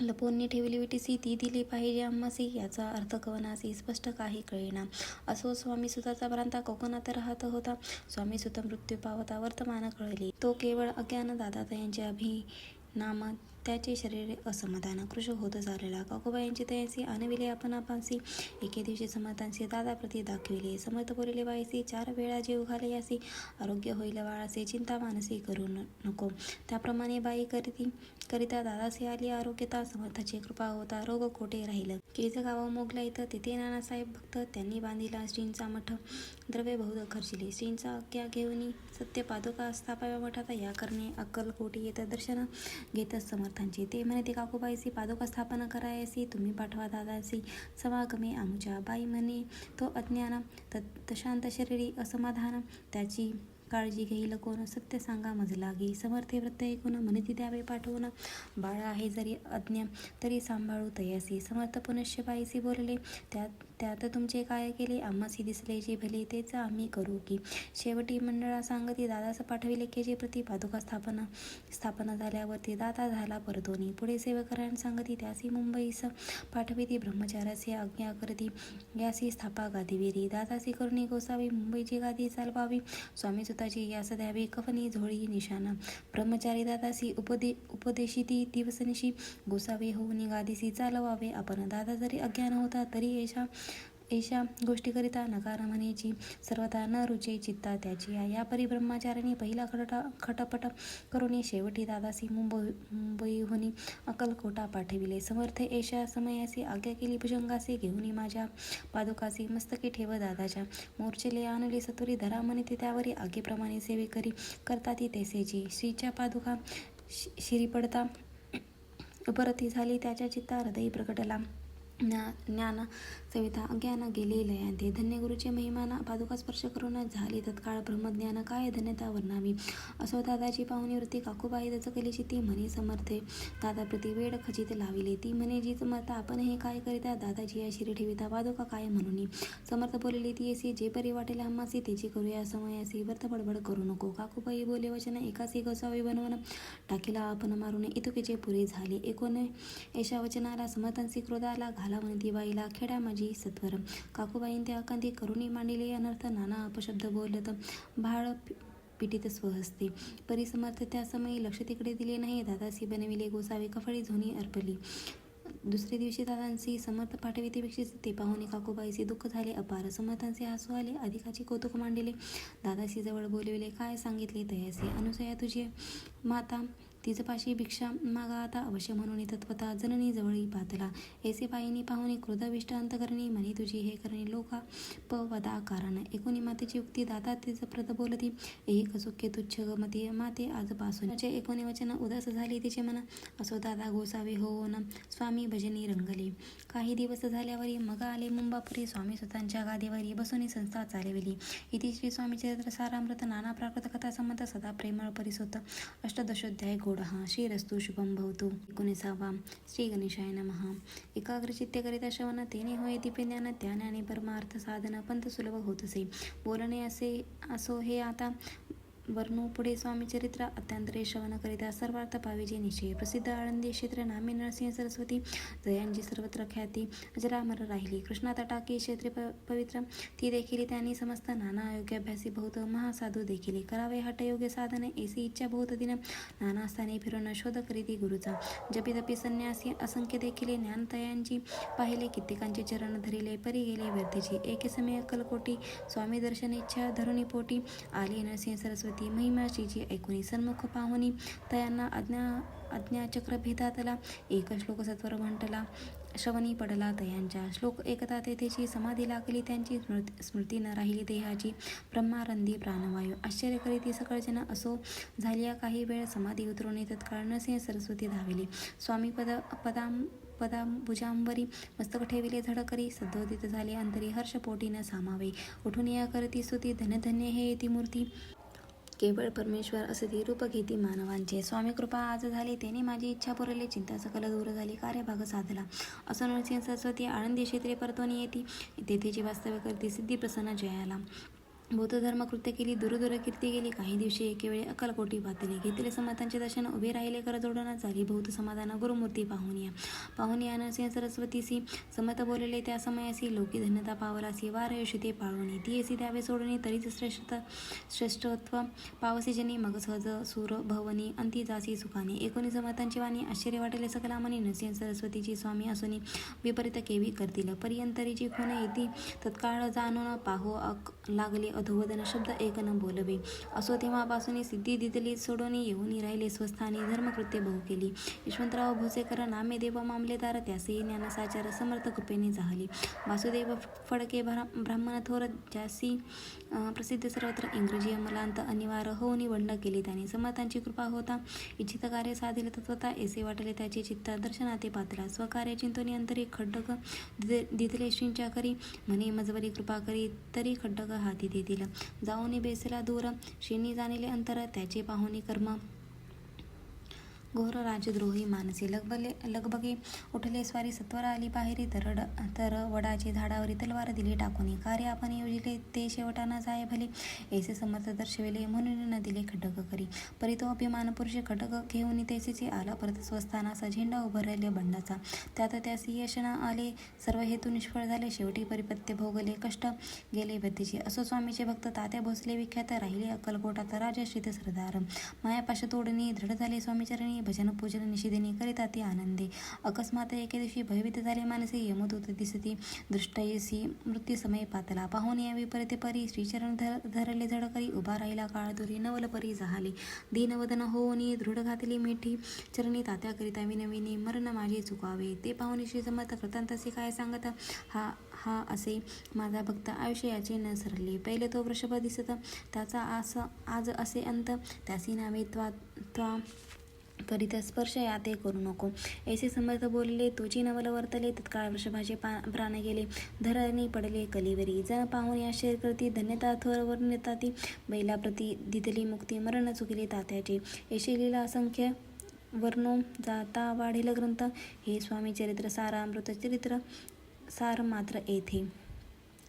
लपवून ठेवली विटीसी ती दिली पाहिजे आम्हासी. याचा अर्थ कवनासी स्पष्ट काही कळेना. असो स्वामी सुताचा भ्रांता कोकणात राहत होता. स्वामी सुत मृत्यू पावता वर्तमान कळली. तो केवळ अज्ञान दादात यांचे अभिनाम त्याचे शरीर असमाधान कृश होत झालेला. काकूबाईंची तयासी आणविले आपण आपासी. एके दिवशी समर्थांशी दादाप्रती दाखविले. समर्थ बोलले बाईसी 4 वेळा जीव घाले यासी. आरोग्य होईल बाळाचे चिंता मानसी करू नको. त्याप्रमाणे बाई करिता दादासी आली आरोग्यता. समर्थाची कृपा होता रोग कोठे राहिलं. केज गाव मोगला इथं तिथे नानासाहेब भक्त त्यांनी बांधिला श्रींचा मठ. द्रव्य बहुत खर्चिले. श्रींचा आज्ञा घेऊन सत्य पादुका स्थापाव्या मठात. या करणे अक्कलकोटी येत दर्शन घेतच समर्थांची. ते म्हणते काकूबाईसी पादुका स्थापना करायसी तुम्ही पाठवा दादासी समागमे आमच्या. बाई म्हणे तो अज्ञान तशांत शरीरी असमाधान. त्याची काळजी घेईल कोण सत्य सांगा मज लागी. समर्थे व्रत ऐकून म्हणती द्यावे पाठवून. बाळ आहे जरी अज्ञ तरी सांभाळू तयासी. समर्थ पुनश्य बाईसी बोलले त्यात तुमचे काय केले आम्हासी दिसले जे भले तेच आम्ही करू की. शेवटी मंडळा सांगती दादास पाठविले केजे प्रति पादुका स्थापना झाल्यावरती दादा झाला परतोनी. पुढे सेवकरांना सांगती त्यासी मुंबईस पाठविती. ब्रह्मचार्यासी आज्ञा करती यासी स्थापा गादीविरी. दादासी करुणी गोसावी मुंबईची गादी चालवावी. स्वामी सुताची यास द्यावी कफनी झोळी निशाणा. ब्रह्मचारी दादासी उपदेशिती दिवसनिशी. गोसावी होऊन गादीसी चालवावे आपण. दादा जरी अज्ञान होता तरी ऐशा गोष्टीकरिता नकार म्हणेची. सर्वथा न रुचे चित्ता त्याची. या परी ब्रह्मचार्याने पहिला खटपट करून शेवटी दादासी मुंबईहून अक्कलकोटा पाठविले. समर्थ ऐशा समयासी आज्ञा केली भुजंगासी. घेऊन माझ्या पादुकासी मस्तकी ठेव दादाच्या. मोर्चेले आणले सत्वरी धरा म्हणते त्यावरी. आगीप्रमाणे सेवेकरी करताती तैसेची. श्रीच्या पादुका शिरी पडता उपरती झाली त्याच्या चित्ता. हृदयी प्रकटला ज्ञान सविता अज्ञान गेले लयांते. धन्य गुरुचे महिमाना पादुका स्पर्श करून झाली तत्काळ ब्रह्मज्ञान. काय धन्यता वर्णावी. असो दादाची पाहुणी वृत्ती काकूबाई दचकलीची. ती म्हणे समर्थे दादाप्रती वेळ खचित लाविले. ती म्हणे जी समर्थ आपण हे काय करिता दादाजी या शिरी ठेविता पादुका काय म्हणून. समर्थ बोलले ती येसी जे परी वाटेल आम्हासी तेची करूया समयासी. व्यर्थ बडबड करू नको. काकूबाई बोले वचन एकासी गोसावी बनवून टाकीला आपण मारून इतुकीचे पुरे झाले. एकूण ऐशा वचनाला समर्थांसी क्रोध आला. घाला म्हणती बाईला खेड्या माझी सत्वर. काकूबाईन त्या अकांती करुणी मांडिले अनर्थ. नाना अपशब्द बोलत भाळ पिटीत स्वहस्ते. परिसमर्थ त्या समयी लक्ष तिकडे दिले नाही. दादासी बनविले गोसावी कफळी झोनी अर्पली. दुसरे दिवशी दादांसी समर्थ पाठवितेपेक्षा ते पाहुणे काकूबाईचे दुःख झाले अपार. समर्थांचे हसू आले. अधिकाची कौतुक मांडिले. दादासी जवळ बोलविले काय सांगितले तयासे. अनुसया तुझी माता तिजपाशी भिक्षा मागा आता अवश्य म्हणून तत्वता जननी जवळी पातला. ऐसे पायिनी पाहुणी क्रोधाविष्ट अंतकरणी म्हणी तुझी हे करणी लोका पवदा कारण. एकोणी मातेची उक्ती दाता तिज प्रत बोलती एक सुखे तुच्छ मते माते आजपासून. एकोणी वचन उदास झाली तिचे मन असो दादा गोसावे होऊन स्वामी भजनी रंगले. काही दिवस झाल्यावरी मग आले मुंबापुरी स्वामी सुतांच्या गादीवरी बसून संस्था चालविली. इति श्री स्वामी चरित्र सारामृत नाना प्राकृत कथा संमत सदा प्रेमळ परिसुत अष्टदशोध्याय गोडहा श्रीरस्तु शुभम भवतु. 19वा श्री गणेशाय नमः. एकाग्रचित्ते करिता श्रवण तेने होय दिव्य ज्ञान त्या ज्ञानी परमार्थ साधन पंथ सुलभ होतसे. बोलणे असे असो हे आता वर्णू पुढे स्वामी चरित्र अत्यंतरे श्रवण करिता सर्वार्थ पाविजे निश्चय. प्रसिद्ध आळंदी क्षेत्र नामे नरसिंह सरस्वती जयांची सर्वत्र ख्याती अजरामर राहिली. कृष्णा तटाकी क्षेत्रे पवित्र ती देखील त्यांनी समस्त नाना योग्याभ्यासी बहुत महासाधू देखील करावे हठयोग्य साधन ऐसी इच्छा बहुत दिन नाना स्थानी फिरून शोध करीती गुरुचा. जपितपी संन्यासी असंख्य देखील ज्ञानतयांची पाहिले कित्येकांचे चरण धरिले परी गेले व्यर्थेची. एके समय अक्कलकोटी स्वामी दर्शन इच्छा धरुणी पोटी आले नरसिंह सरस्वती महिमाशीची ऐकुनी सन्मुख पाहुनी तयांना आज्ञाचक्र भेदातला एक श्लोक सत्वर म्हटला श्रवणी पडला तयांच्या. श्लोक एकता तेथेची समाधी लागली त्यांची स्मृती न राहिली देहाची ब्रह्मारंधी प्राणवायू. आश्चर्य करीती सकळजन असो झालिया काही वेळ समाधी उतरवणे तत्काळ नरसिंह सरस्वती धाविले. स्वामी पदाभुजांवरी मस्तक ठेविले झडकरी सद्योदित झाले अंतरी हर्षपोटी न सामावे. उठून या करती स्तुती धनधन्य हे येती मूर्ती केवळ परमेश्वर असती रूप घेती मानवांचे. स्वामी कृपा आज झाली तेने माझी इच्छा पुरली चिंता सकल दूर झाली कार्यभाग साधला. असो नरसिंह सरस्वती आळंदी क्षेत्रे परतोनी येती तेथेची वास्तव्य करती सिद्धी प्रसन्न जयाला. बौद्धधर्म कृत्य केली दूरदूर कीर्ती गेली. काही दिवशी एकेवेळी अक्कलकोटी पातले घेतले समर्थांचे दर्शन उभे राहिले कर जोडून झाली बहुत समाधान गुरुमूर्ती पाहुनिया नरसिंह सरस्वतीसी समत बोलले त्या समयासी लोकी धन्यता पावलासी वार यशी ते पाळवणी ती एसी द्यावे सोडणी तरीच श्रेष्ठत्व पावसी जनी मग सहज सूर भवनी अंती जासी सुखाने. एकोणी समर्थांची वाणी आश्चर्य वाटले सकला मनी नरसिंह सरस्वतीची स्वामी असुनी विपरीत केवी करतील पर्यंतरीची खून येती तत्काळ जाणून पाहो लागले अधोवदन शब्द एक न बोलवे. असो तेव्हापासून सिद्धी दिदली सोडून येऊन राहिले स्वस्थानी धर्मकृत्य बहु केली. यशवंतराव भोसेकर नामे देव मामलेदार त्यासी ज्ञानसाचार समर्थ कृपेने जाहली. वासुदेव फडके ब्राह्मण थोर ज्यासी प्रसिद्ध सर्वत्र इंग्रजी अमलांत अनिवार्य होऊन बंड केली त्यांनी. समर्थांची कृपा होता इच्छित कार्य साधिल तत्वता ऐसे वाटले त्याचे चित्त दर्शनाते पातला. स्वकार्य चिंतोनी अंतरी खड्डक दिधले श्रींच्या करी म्हणे मजवरी कृपा करी तरी खड्डक हाती देतील. जाऊनी बेसला दूर श्रीनी जाणिले अंतर त्याचे पाहुनी कर्म घोर राजद्रोही मानसी. लगबगे उठले स्वारी सत्वर आली बाहेरी तर वडाची झाडावरी तलवार दिली टाकून. कार्य आपण योजिले ते शेवटा न जाय भले ऐसे समर्थ दर्शविले म्हणून न दिले खड्डक करी. परितो अभिमान पुरुष खड्डक घेऊन तेसीचे आला परत स्वस्थानाचा झेंडा उभारले बंडाचा. त्यात त्यासी यश न आले सर्व हेतू निष्फळ झाले शेवटी परिपत्य भोगले कष्ट गेले व्यतीचे. असो स्वामीचे भक्त तात्या भोसले विख्यात राहिले अक्कलकोटात राजश्रित सरदार. मायापाश तोडणी दृढ झाले स्वामीचरणी भजन पूजन निषेधनी करिता ते आनंदे. अकस्मात एके दिवशी भयभीत झाले मानसी यमदूत दिसती दृष्टयसी मृत्यू समय पातला. पाहून या विपरीत परी श्रीचरण धरले झडकरी उभा राहिला काळ दुरी नवल परी जाहले. दीनवदन होऊनी दृढ घातली मिठी चरणी तात्या करिता विनविनी मरण माझे चुकावे. ते पाहुणी श्री समर्थ कृतांतसे काय सांगत हा असे माझा भक्त आयुष्य याचे न सरले. पहिले तो वृषभ दिसत त्याचा आज असे अंत त्यासी नावे त्वा करीत स्पर्श याते करू नको ऐसे समर्थ बोलले. तोची नवल वर्तले तत्काळ वृषभाचे प्राण गेले धरणी पडले कलीवरी. जन पाहून आश्चर्य करती धन्यता थोर वर्णिताती बैलाप्रती दितली मुक्ती मरण चुकले तात्याचे. ऐशी लीला असंख्य वर्णो जाता वाढील ग्रंथ हे स्वामी चरित्र सारामृत चरित्र सार मात्र येथे.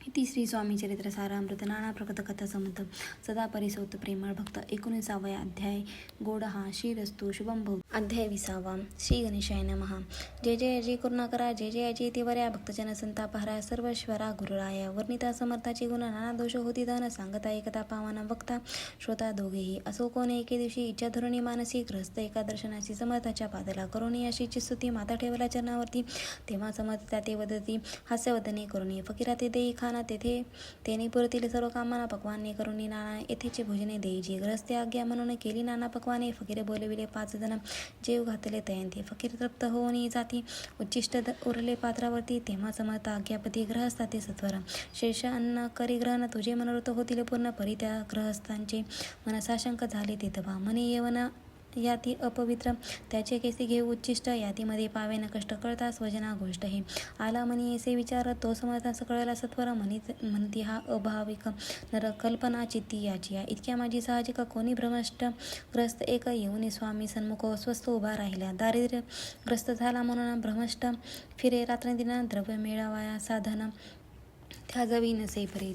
इति श्री स्वामी चरित्र सारामृत नाना प्रकट कथा समत सदा परिसौत प्रेमळ भक्त. 19वा अध्याय गोडहा श्रीरस्तु शुभम भवतु. अध्याय 20. श्री गणेशाय नमः. जय जय अजय करुणाकरा जय जय अजय तिवर्या भक्तजन संतापहरा सर्वश्वरा गुरुराया. वर्णिता समर्थाचे गुण नाना दोष होती धन सांगता एकता पावना वक्ता श्रोता दोघेही. असो कोण एके दिवशी इच्छा धरुणी मानसी ग्रस्त एका दर्शनाची समर्थाच्या पादला करुणी अशीची स्तुती माता ठेवला चरणावरती. तेव्हा समर्थ त्या ते वदती हास्यवदने करुणी फकीरा ते देई खाना नाना तेने पुरतील सर्व कामांना पक्वाने करून नाना येथेचे भोजने देईची. ग्रहस्थे आज्ञा म्हणून केली नाना पक्वाने. फकीर बोलविले 5 जण जेव घातले तयांती. फकीर तृप्त होऊन जाती उच्चिष्ट उरले पात्रावरती. तेव्हा समर्थ आज्ञापती ग्रहस्थाते सत्वर शेष अन्न करी ग्रहण तुझे मनोरथ होतील पूर्ण. परी त्या ग्रहस्थांचे मन साशंक झाले तेथवा. म्हणे येवन याती अपवित्र त्याचे केसी घेऊ उच्चिष्ट. यातीमध्ये पावेन कष्ट कळता स्वजना गोष्ट हे. आला म्हणी असे विचार तो समर्थास कळला सत्वर. म्हणती हा अभाविक नर कल्पना चित्ती याची. इतक्या माझी साहजिक कोणी भ्रमष्ट ग्रस्त एक येऊन स्वामी सन्मुख स्वस्थ उभा राहिला. दारिद्र्यग्रस्त झाला म्हणून भ्रमष्ट फिरे रात्रंदिन. द्रव्य मिळावया साधन त्या जवी नसे परी.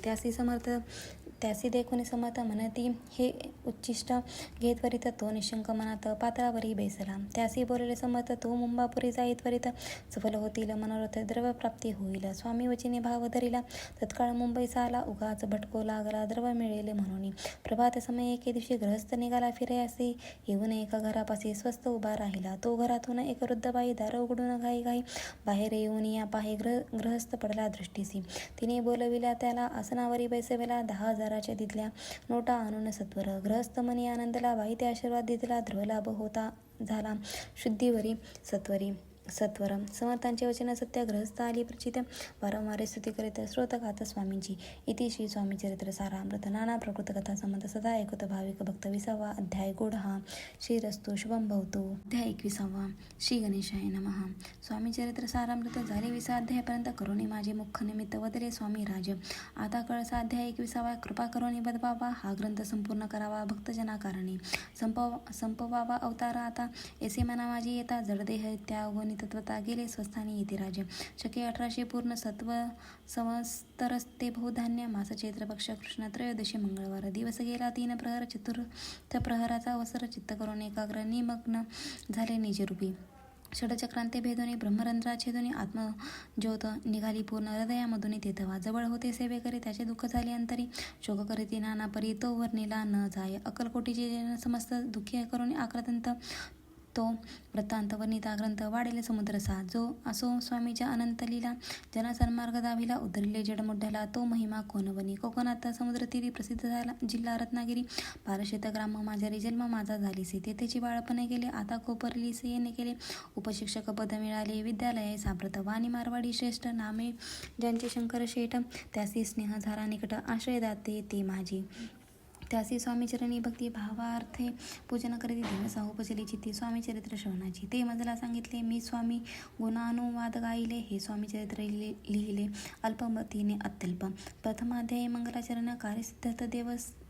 त्यासी देखून समर्थ म्हणती हे उच्चिष्ट घेत त्वरित. तो निशंक मनात पात्रावरी बैसला. त्यासी बोलले समर्थ तू मुंबापुरी जाई त्वरित. सफल होतील मनोरथ द्रव्यप्राप्ती होईल. स्वामी वचने भाव धरिला तत्काळ मुंबईचा आला. उगाच भटको लागला द्रव्य मिळेल म्हणून. प्रभात समय एके दिवशी ग्रहस्थ निघाला फिरायासी. येऊन एका घरापाशी स्वस्त उभा राहिला. तो घरातून एक वृद्ध बाई दार उघडून घाई बाहेर येऊन या पाहे ग्रहस्थ पडला दृष्टीसी. तिने बोलविला त्याला आसनावरी बैसविला. 10,000च्या तिथल्या नोटा आणून सत्वर. ग्रहस्थ मनी आनंदला. बाई ते आशीर्वाद दिला. द्रवलाभ होता झाला शुद्धीवरी सत्वर. समर्थांचे वचन सत्य. ग्रहस्थ आली प्रचित. वारंवारे स्तुती करीत श्रोतघात स्वामींची. इति श्री स्वामी चरित्र सारामृत नाना प्रकृत कथा संबंध सदा ऐकत भाविक भक्त. 20वा अध्याय. गोड हा श्रीरस्तु शुभम भवतु. अध्याय 21वा. श्री गणेशाय नमः. स्वामी चरित्र सारामृत झाले 20 अध्यायापर्यंत. करुणी माझे मुख निमित्त वदले स्वामी राज. आता कळसा अध्याय 21वा. कृपा करुणी बदबाबा. हा ग्रंथ संपूर्ण करावा भक्तजना कारणी. संपवावा अवतार आता. ऐसे मना माझी येता जडदेह त्यागोनी तत्वता गेले स्वस्थानी येते राज्य. शके 1800 पूर्ण सत्व संवत्सरस्ते बहुधान्य. मास चैत्र पक्ष कृष्ण त्रयोदशी मंगळवार. दिवस गेला 3 प्रहर. चतुर्थ प्रहराचा अवसर. चित्त करून एकाग्र निमग्न झाले निजरूपी. षडचक्रांते भेदोनी ब्रह्मरंध्रा छेदोनी आत्मज्योत निघाली पूर्ण हृदयामधून तेथवा. जवळ होते सेवे करी त्याचे दुःख झाले अंतरी. शोक करीती नाना परी तो वर्णिला न जाय. अक्कलकोटीचे जन समस्त दुःखी करून आक्रदंत तो वृत्तांत वर्णिता ग्रंथ वाढेल समुद्रसा. जो असो स्वामीच्या अनंत लीला. जना सन्मार्ग दाविला उद्धरिले जडमुड्याला. तो महिमा कोणवनी. कोकणात समुद्रतीरी प्रसिद्ध झाला जिल्हा रत्नागिरी. पारशेत ग्राम माझ्यारी जन्म माझा झालीसे. तेथेची बाळपणे गेले आता कोपरलीसे येणे केले. उपशिक्षक पद मिळाले विद्यालये साप्रत. वाणी मारवाडी श्रेष्ठ नामे ज्यांचे शंकर शेठ. त्यासी स्नेह झाला निकट आश्रय दाते ते माझी. त्यासी स्वामीचरणी भक्ती भावार्थे पूजन करीत दिवसा उपजली चित्ती स्वामी चरित्र श्रवणाची. ते मजला सांगितले मी स्वामी गुणानुवाद गायले. हे स्वामी चरित्र लिहिले अल्पमतीने अत्यल्प. प्रथमाध्यायी मंगलाचरण कार्यसिद्धार्थ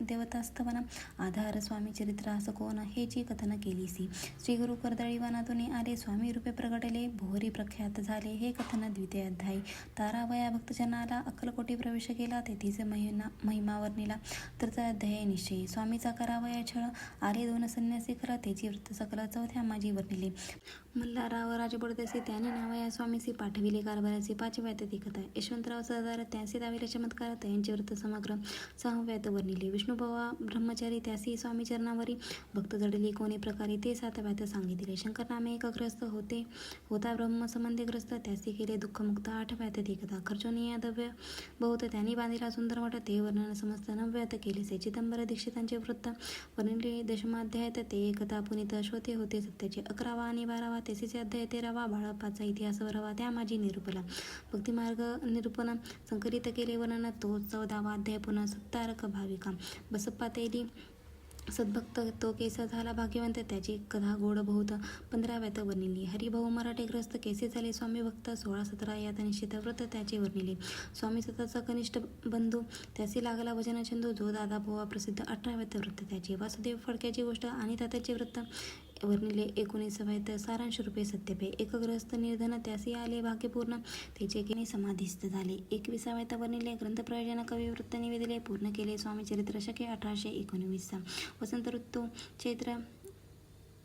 देवतास्तवन. आधार स्वामी चरित्र असं कोण हेची कथन केलीसी. श्री गुरु कर्दळी वनातून आले स्वामी रूपे प्रगटले. भोरी प्रख्यात झाले हे कथन. द्वितीय अध्यायी. तारावया भक्तजनाला अक्कलकोटी प्रवेश केला. तेथीच महिमा वर्णिला. तृतीय अध्याय. निश्चयी स्वामीचा करावया छळ. आले 2 संन्यासी खर. त्याची वृत्त सकल. चौथ्या माझी वर्णिले. मल्हारराव राजबडदसे त्याने नावया स्वामीसी पाठविले कारभाराचे. 5व्यात ती कथा. यशवंतराव सरदार त्यासी दाविले चमत्कार. त्यांचे वृत्त समग्र. 6व्यात वर्णिले. विष्णुभवा ब्रह्मचारी त्यासी स्वामी चरणावरी भक्त जडले कोणी प्रकारे. ते 7व्यात सांगितले. शंकर नामे एक ग्रस्त होता ब्रह्मसंबंधी ग्रस्त. त्यासी केले दुःखमुक्त. 8व्यात ती कथा. खर्चोनिया दव्य बहुत त्यांनी बांधिला सुंदर मठ. ते वर्णन समस्त. 9व्यात केले. चिदंबर दीक्षितांचे वृत्त वर्णिले. 10माध्यायात ते कथा पुनीत श्रोते होते सत्याचे. 11वा आणि 12वा. तेसीचे अध्याय. 13वा. बाळप्पाचा इतिहास. 12वा. त्या माझी निरूपला. भक्तिमार्ग निरूपण संकलित केले वर्णन. तो 14वा अध्याय. पुन्हा सत्तारक भाविका. बसप्पा तेली सद्भक्त. तो केसा झाला भाग्यवंत. त्याची कथा गोड बहुत. 15व्यात वर्णिली. हरिभाऊ मराठे ग्रस्त. केसे झाले स्वामी भक्त. 16-17 यात निश्चित व्रत त्याचे वर्णिले. स्वामी स्वतःचा कनिष्ठ बंधू. त्यासी लागला वचनचंदू. जो दादा पोवा प्रसिद्ध. 18व्यात वृत्त त्याचे. वासुदेव फडक्याची गोष्ट आणि तात्याचे वृत्त वर्णिले. 19व्यात सारांश रूपे सत्यपे. एक ग्रस्त निर्धन. त्यासी आले भाग्यपूर्ण. त्याचे केने समाधीस्थ झाले. 21व्यात वर्णिले. ग्रंथ प्रयोजन कवी वृत्त निवेदिले. पूर्ण केले स्वामी चरित्र. शके 1819. वसंत ऋतू. चैत्र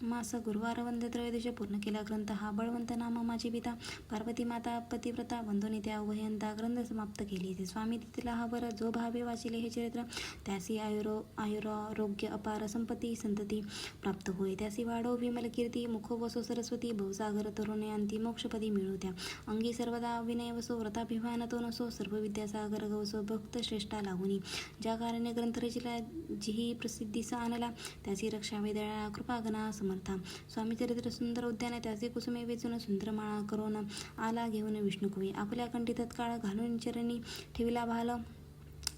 मास गुरुवार वंद्य त्रयोदशी पूर्ण केला ग्रंथ हा बळवंत नाम माझी पिता पार्वती माता पतिव्रता बंधुनी त्या उभयंता ग्रंथ समाप्त केली ते स्वामी तिथला हा बर जो भावे वाचिले हे चरित्र त्यासी आयुरारोग्य अपार संपत्ती संतती प्राप्त होय त्यासी वाढो विमल कीर्ती मुखो वसो सरस्वती भवसागर तरुणे अंती मोक्षपदी मिळू त्या अंगी सर्वदा विनय वसो व्रताभिमान तो नसो सर्व विद्यासागर गवसो भक्त श्रेष्ठा लागुनी ज्या कारणे ग्रंथ रचिला जिही प्रसिद्धीस आणला त्याची रक्षा वेदळा कृपागणा समर्था स्वामी चरित्र सुंदर उद्यान त्याचे कुसुमे वेचून सुंदर माळा करून आला घेऊन विष्णुकुवी आपल्या कंठी तत्काळ घालून चरणी ठेविला भाल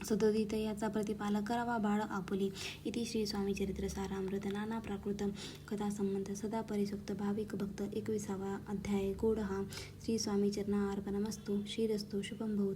सदोदित याचा प्रतिपाल करावा बाळ आपुली इति श्री स्वामी चरित्र सारामृत नाना प्राकृत कथा संबंध सदा परिसुक्त भाविक भक्त 21वा अध्याय गोड हा श्री स्वामी चरणार्पणमस्तु श्रीरस्तु शुभम भवतु.